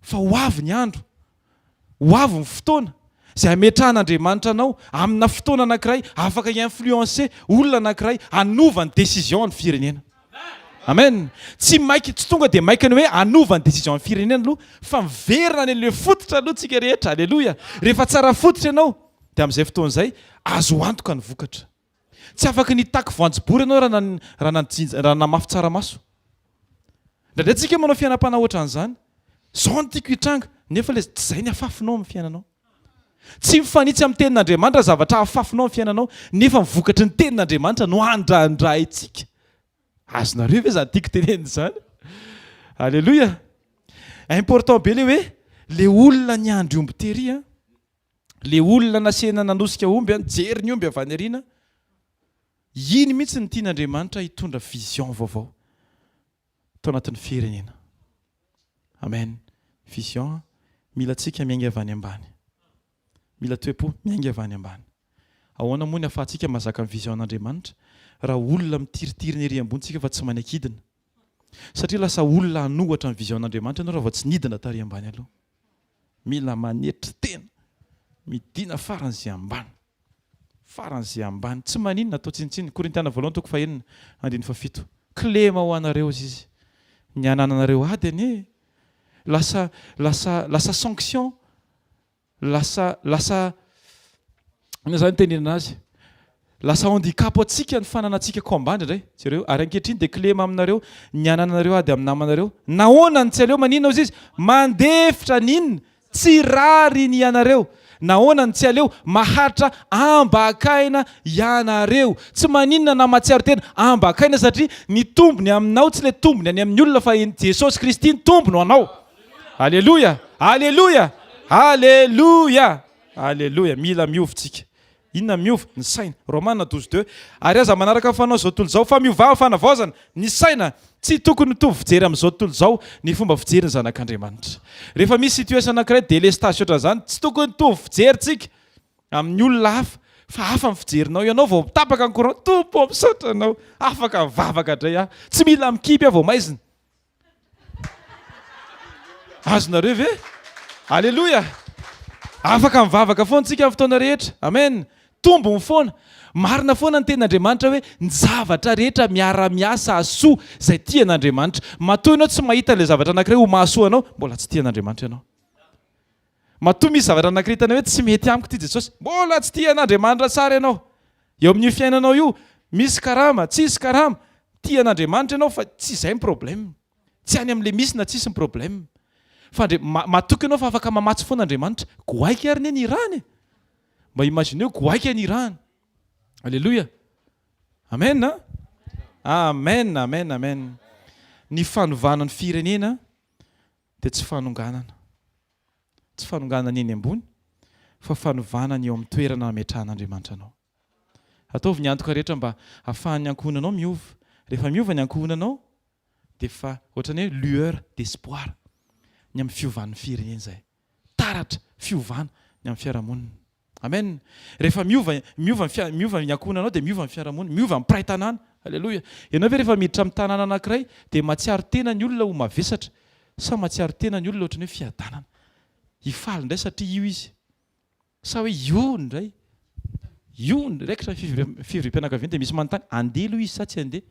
S1: fa ho avy ny andro, ho avy ny fotoana izay ametrahan'Andriamanitra anao amina fotoana anankiray afaka i-influencer olona anankiray hanova ny décision ny firenena. Amen. Tsy tonga dia maika ny hoe hanova ny décision ny firenena aloha fa miverina ny le fototra aloha tsika rehetra. Alleluia. Rehefa tsara fototra ianao dia amin'izay fotoana izay azo antoka ny vokatra. Tsy afaka nitaky voanjobory ianao raha namafy tsaramaso. Ndraindray tsika manao fiainam-panahy ohatran'izany. Zao no tiako hitranga nefa ilay tsy izay ny hafafinao amin'ny fiainanao. Tsy mifanitsy amin'ny tenin'Andriamanitra zavatra hafafinao amin'ny fiainanao nefa mivokatry ny tenin'Andriamanitra no andrandraitsika. Azonareo ve izany tiako tenena izany? Alléluia. Important be le hoe le olona niandry omby tery a, le olona nasena nanosika omby a, nijery ny omby avy any aoriana, iny mihitsy ny tian'Andriamanitra hitondra vision vaovao tao anatin'ny firenena. Amen. Vision mila tsika miainga avy any ambany. Mila toe-po miainga avy any ambany. Ahoana moa ny ahafahantsika mahazaka ny vision an'Andriamanitra? Raha olona mitiritiriny ery ambonitsika fa tsy manakidina. Satria lasa olona hanohatra ny vision an'Andriamanitra ianao raha vao tsy nidina tary ambany aloha. Mila manetry tena. Midina faran'izay ambany. Faran'izay ambany. Tsy maninona atao tsinitsiny. Korintiana 2:1-7. Klema ho anareo izy. Ny anananareo ady anie. Lasa sanction. Lasa ina zany tenenina azy. Lasa handicap atsika ny fananantsika kombandra indray. Jereo ary ankehitriny dia klema aminareo ny anananareo ady amin'ny namanareo. Nahoana ny tsy aleo maninona izy? Mandefitra ninona? Tsy rary ny ianareo. Nahoana ny tsy aleo? Mahatra ambakaina ianareo. Tsy maninona na matsiaro tena ambakaina satria ny tombony aminao tsy le tombony any amin'ny olona fa Jesosy Kristy ny tombony ho anao. Alléluia. Alléluia. Alléluia. Alléluia. Mila miovitsika. Inona miova? Ny saina. Romaina 12:2. Ary aza manaraka fanao zao tontolo zao fa miova fanavaozana ny saina. Tsy tokony mitovy fijery amin'izao tontolo zao ny fomba fijery ny zanak'Andriamanitra. Rehefa misy situation anankiray délestation ohatran'izany, tsy tokony mitovy fijeryntsika amin'ny olona hafa fa hafa ny fijerinao. Ianao vao tapaka ny courant, tompo misaotra anao, afaka mivavaka indray tsy mila mikipy vao maizina. Azonareo ve? Alléluia. Afaka mivavaka foana tsika amin'ny fotoana rehetra. Amen. Tombony foana. Marina foana ny tenin'Andriamanitra hoe ny zavatra rehetra miara-miasa asoa izay tian'Andriamanitra. Matoa ianao tsy mahita ilay zavatra anankiray ho mahasoa anao, mbola tsy tian'Andriamanitra ianao. Matoa misy zavatra anankiray hitana hoe tsy mety amiko ty Jesosy, mbola tsy tian'Andriamanitra tsara ianao. Eo amin'io fiainanao io, misy karama, tsisy karama, tian'Andriamanitra ianao fa tsy izay ny problème. Tsy any amin'ilay misy na tsisy ny problème. Fa matoky ianao fa afaka mamatsy foana Andriamanitra. Goaika ary ny irany. Mba imagineo goaika ny irany. Alléluia. Amen. Amen, amen, amen. Ny fanovana ny firenena dia tsy fanonganana. Tsy fanonganana eny ambony fa fanovana ny eo amin'ny toerana ametrahan'Andriamanitra anao. Ataovy ny antoka rehetra mba ahafahan'ny ankohonanao miova. Rehefa miova ny ankohonanao dia fa ohatrany hoe lueur d'espoir ny amin'ny fiovan'ny firenena izay. Taratra fiovana ny amin'ny fiarahamonina. Amen. Rehefa miova ny ankohonanao dia miova ny fiarahamonina, miova ny piray tanàna. Alléluia. Ianao ve rehefa miditra amin'ny tanàna anankiray dia matsiaro tena ny olona ho mavesatra sa matsiaro tena ny olona ohatrany hoe fiadanana. Hifaly indray satria io izy. Sa hoe io indray. Io ndraikitra fivoriam-pianakaviana dia misy manontany, andeha aloha izy sa tsy andeha?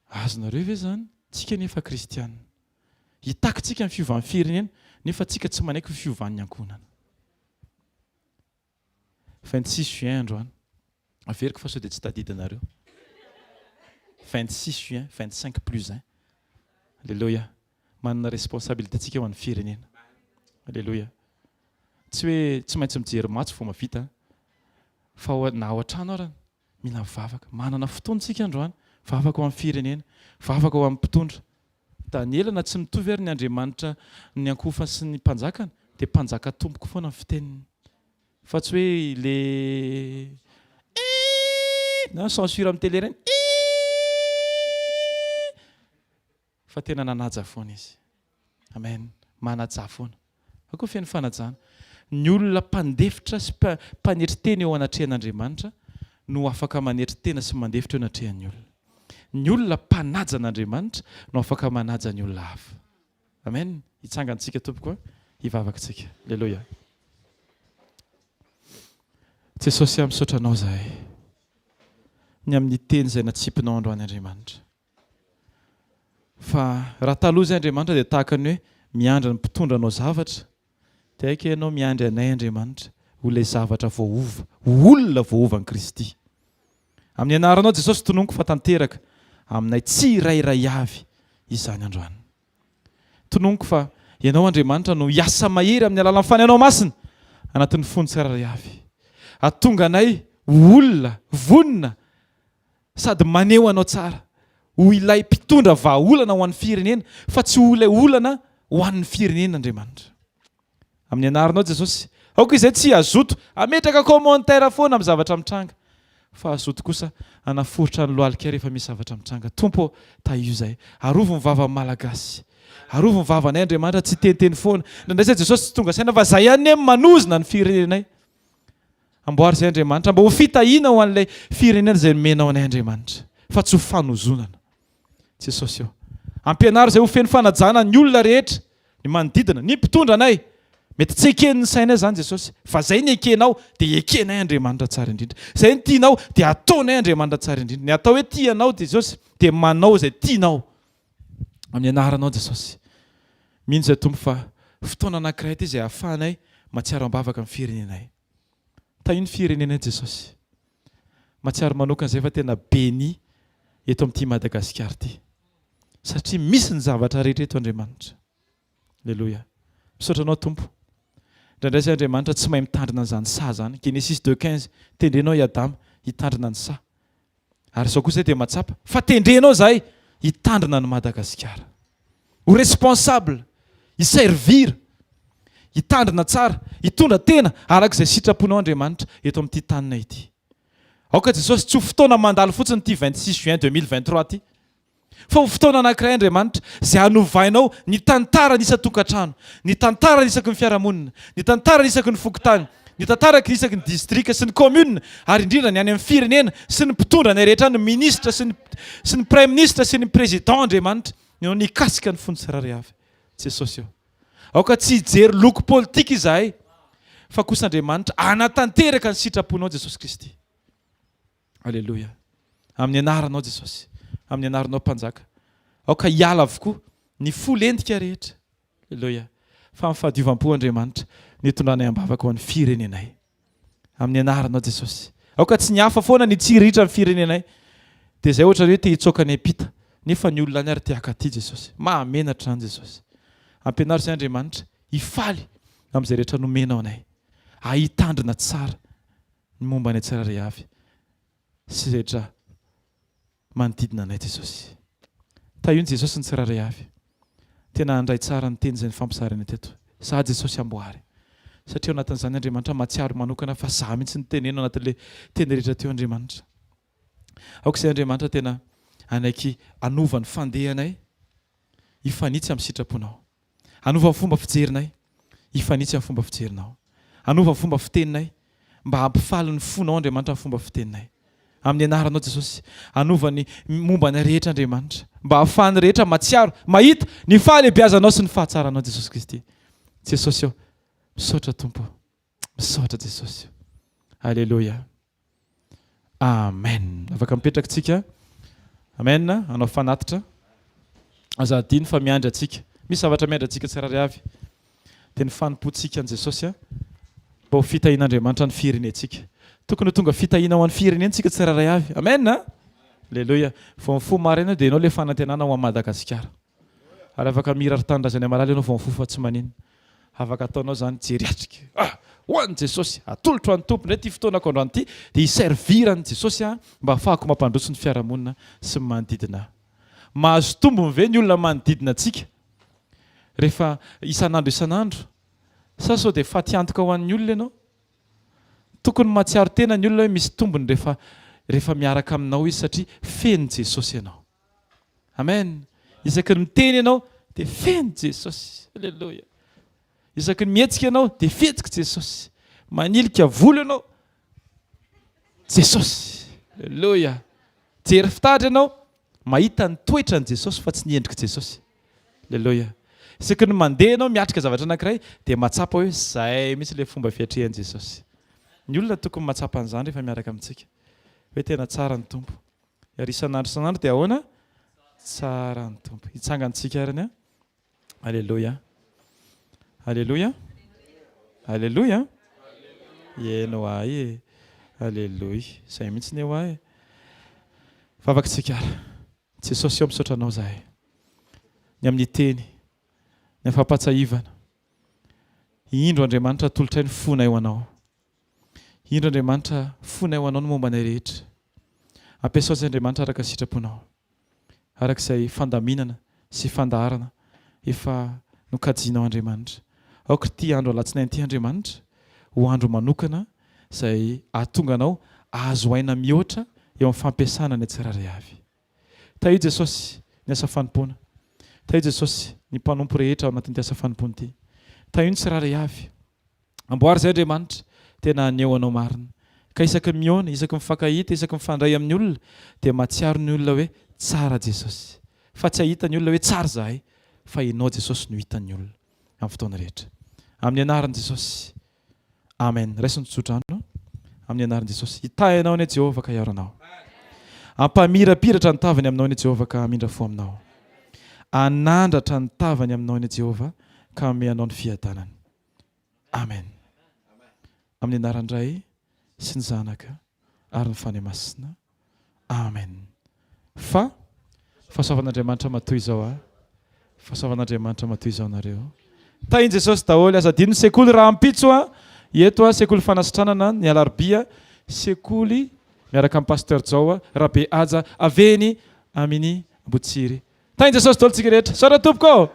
S1: Azonareo ve zany? Tsika nefa Kristianina. Hitakitsika ny fiovan'ny firenena nefa tsika tsy manaiky fiovan'ny ankohonana. 26 juin androany. Averiko fa sao dia tsy tadidanareo. 26 juin, 25 plus 1. Alléluia. Manana responsabilité tsika ho an'ny firenena. Alléluia. Tsy hoe tsy maintsy mijery matso vao mavita. Fa na ao an-trano arany mila mivavaka. Manana fotoantsika androany. Vavaka ho amin'ny firenena. Vavaka ho amin'ny mpitondra. Daniela tsy mitovy ary ny Andriamanitra ny ankofa sy ny mpanjakana dia mpanjaka tompoko foana ny fiteniny. Fa tsy hoe le na censure amin'ny télé reny. Fa tena nanaja foana izy. Amen. Manaja foana. Ako feno fanajana. Ny olona mpandefitra sy mpanetry teny eo anatrehan'Andriamanitra no afaka manetry tena sy mandefitra eo anatrehan'ny olona. Ny olona mpanaja an'Andriamanitra no afaka manaja ny olona hafa. Amen. Hitsangantsika tompoko hivavaka tsika. Alleluia. Jesosy misaotra anao zahay. Ny amin'ny teny izay natsipinao androany Andriamanitra. Fa raha taloha izay Andriamanitra dia tahaka ny hoe miandra ny mpitondra anao zavatra. Dia aika ianao miandry anay Andriamanitra ho ilay zavatra voaova. Olona voaova an'i Kristy. Amin'ny anaranao Jesosy tononoko fa tanteraka aminay tsy irairay avy izany androany. Tononoko fa ianao Andriamanitra no hiasa mahery amin'ny alalan'ny fanahinao masina anatin'ny fony tsirairay avy. Atonga anay olona vonina sady maneho anao tsara ho ilay mpitondra vahaolana ho an'ny firenena fa tsy ho ilay olana ho an'ny firenena Andriamanitra. Amin'ny anaranao Jesosy, aoka izay tsy azoto ametraka commentaire foana amin'ny zavatra mitranga. Fa azoto kosa anaforitra ny lohalika rehefa misy zavatra mitranga. Tompo taio zay. Arovo ny vava malagasy. Arovo ny vavanay Andriamanitra tsy teniteny foana. Ndraindray Jesosy tsy tonga saina fa zay ihany manozona ny firenenay. Amboary zay Andriamanitra mba ho fitahiana ho an'ilay firenena izay nomenao anay Andriamanitra. Fa tsy ho fanozonana. Jesosy eo. Ampianaro izay ho feno fanajana ny olona rehetra, ny manodidina, ny mpitondra anay. Mety tsy eken'ny sainay zany Jesosy, fa zay ny ekenao dia ekenay Andriamanitra tsara indrindra. Zay ny tianao dia ataonay Andriamanitra tsara indrindra. Ny atao hoe tianao Jesosy dia manao izay tianao. Amin'ny anaranao Jesosy. Mino izay tompo fa fotoana anankiray ity izay ahafahanay matsiaro ambavaka amin'ny firenenay. Tahiny firenenay Jesosy. Matsiaro manokana izay fa tena béni eto amin'ity Madagasikara ity. Satria misy ny zavatra rehetra eto Andriamanitra. Alleluia. Misaotra anao tompo. Ndraindray izay Andriamanitra tsy mahay mitandrina an'izany sa zany. Genesis 2:15 tendrenao i Adama hitandrina ny sa. Ary izao kosa dia matsapa. Fa tendrenao zahay hitandrina ny Madagasikara. Ho responsable, hiservir, hitandrina tsara, hitondra tena arak'izay sitraponao Andriamanitra eto amin'ity tanina ity. Aoka Jesosy tsy ho fotoana mandalo fotsiny ity 26 juin 2023 ity. Fa ho fotoana anankiray Andriamanitra izay hanovainao ny tantara isan-tokantrano, ny tantara isaky ny fiarahamonina, ny tantara isaky ny fokontany, ny tantara isaky ny distrika sy ny commune, ary indrindra ny any amin'ny firenena sy ny mpitondra ny rehetra, ny ministra sy ny premier ministre sy ny président Andriamanitra no nikasika ny fony tsirairay avy. Jesosy eo. Aoka tsy hijery loko politika izahay, fa kosa Andriamanitra anatanteraka ny sitraponao Jesosy Kristy. Alléluia. Amin'ny anaranao Jesosy. Amin'ny anaranao mpanjaka. Aoka hiala avokoa ny folentika rehetra. Alléluia. Fa amin'ny fahadiovam-po Andriamanitra nitondranay ambavaka ho an'ny firenenay. Amin'ny anaranao Jesosy. Aoka tsy nihafa foana ny tsiritra amin'ny firenenay. Dia izay ohatra hoe te hitsoaka ny epita. Nefa ny olona ny ary te haka-ty Jesosy. Mahamenatra any Jesosy. Ampianaro izay Andriamanitra hifaly amin'izay rehetra nomenao anay. Ahitandrina tsara ny momba ny tsirairay avy. Sy rehetra manodidina anay Jesosy. Tahiny Jesosy ny tsirairay avy. Tena handray tsara ny teny izay fampizaranay teto. Za Jesosy amboary. Satria ao anatin'izany Andriamanitra matsiaro manokana fa za mihitsy ny teneno anatin'ilay teny rehetra teo Andriamanitra. Aoka izay Andriamanitra tena anaiky anova ny fandehanay hifanitsy amin'ny sitraponao. Anova ny fomba fijerinay hifanitsy amin'ny fomba fijerinao. Anova ny fomba fiteninay mba hampifaly ny fonao Andriamanitra amin'ny fomba fiteninay. Amin'ny anaranao Jesosy, anova ny momba ny rehetra Andriamanitra mba hahafahany rehetra matsiaro mahita ny fahalebiazanao sy ny fahatsaranao Jesosy Kristy. Jesosy eo. Misaotra tompo. Misaotra Jesosy. Alléluia. Amen. Afaka mipetraka tsika. Amen. Anao fanatitra. Azadiny fa miandry atsika. Misy zavatra miandry atsika tsirairay avy. Dia ny fanompoantsika an' Jesosy mba ho fitahian'Andriamanitra ny firenentsika. tokony ho tonga fitahina ho an'ny firenentsika tsiraray avy. Amen. Alleluia. Vao mifo marina dia ianao le fanantenana ho an'i Madagasikara. Ary afaka mirary tanindrazana malala ianao vao mifo fa tsy maninona. Afaka ataonao zany jeriatrika. Ho an'i Jesosy, atolotro an'ny tompo ndray ty fotoanako androany ity dia hiservirany Jesosy mba ahafahako mampandroso ny fiarahamonina sy ny manodidina. Mahazo tombony ve ny olona manodidina antsika? Rehefa isan'andro sa sao dia fatiantoka ho an'ny olona ianao? Tokony matsiaro tena ny olona hoe misy tombony rehefa miaraka aminao izy satria feno Jesosy ianao. Amen. Isaky ny miteny ianao dia feno Jesosy. Alleluia. Isaky ny mihetsika ianao dia fihetsika Jesosy. Manilika volo ianao, Jesosy. Alleluia. Jery fitahatra ianao, mahita ny toetra ny Jesosy fa tsy ny endrika Jesosy. Alleluia. Isaky ny mandeha ianao miatrika zavatra anankiray dia matsapa hoe zay mihitsy ilay fomba fiatrehan'i Jesosy. Ny olona tokony matsapa an'izany rehefa miaraka amintsika. Hoe tena tsara ny tompo. Ary isan'andro dia ahoana? Tsara ny tompo. Hitsangantsika arany. Alleluia. Alleluia. Alleluia. Ieno ahy. Alleluia. Zay mihitsy ny eo ahy. Vavakantsika ara. Jesosy eo misaotra anao zahay. Ny amin'ny teny, ny afampatsahivana. Indro Andriamanitra tolotray ny fona eo anao. Indro Andriamanitra fona eo anao ny momba anay rehetra. Ampiasao izay Andriamanitra araka sitraponao. Araka izay fandaminana sy fandaharana efa nokajianao Andriamanitra. Aoka ity andro alatsinainy ity Andriamanitra ho andro manokana izay ahatonga anao ahazo aina mihoatra eo amin'ny fampiasana ny tsiraray avy. Taio Jesosy ny asa fanompoana. Taio Jesosy ny mpanompo rehetra ao anatin'ity asa fanompoana ity. Taio ny tsiraray avy. Amboary izay Andriamanitra tena aneo anao marina. Ka isaky miona, isaky mifankahita, isaky mifandray amin'ny olona dia matsiaro ny olona hoe tsara Jesosy. Fa tsy ahita ny olona hoe tsara zahay, fa ianao Jesosy no hitan'ny olona amin'ny fotoana rehetra. Amin'ny anaran'i Jesosy. Amen. Raisiny tsotsotrano. Amin'ny anaran'i Jesosy. Hitahy ianao ny Jehovah ka hiaro anao. Ampamirapiratra ny tavany aminao ny Jehovah ka hamindra fo aminao. Anandratra ny tavany aminao ny Jehovah ka ame anao ny fiadanany. Amen. Amin'ny anaran-dray sy ny zanaka ary ny fanahy masina. Amen. Fahasoavan'Andriamanitra matoy izao fahasoavan'Andriamanitra matoy izao nareo. Tainy Jesosy daholo asa dino sekoly raha ampitso eto sekoly fanasitranana ny alarobia sekoly miaraka amin'ny pasteur Jao rabe aja aveny amin'ny Botsiry. Tainy Jesosy daholo tsika rehetra. Soara tompoko.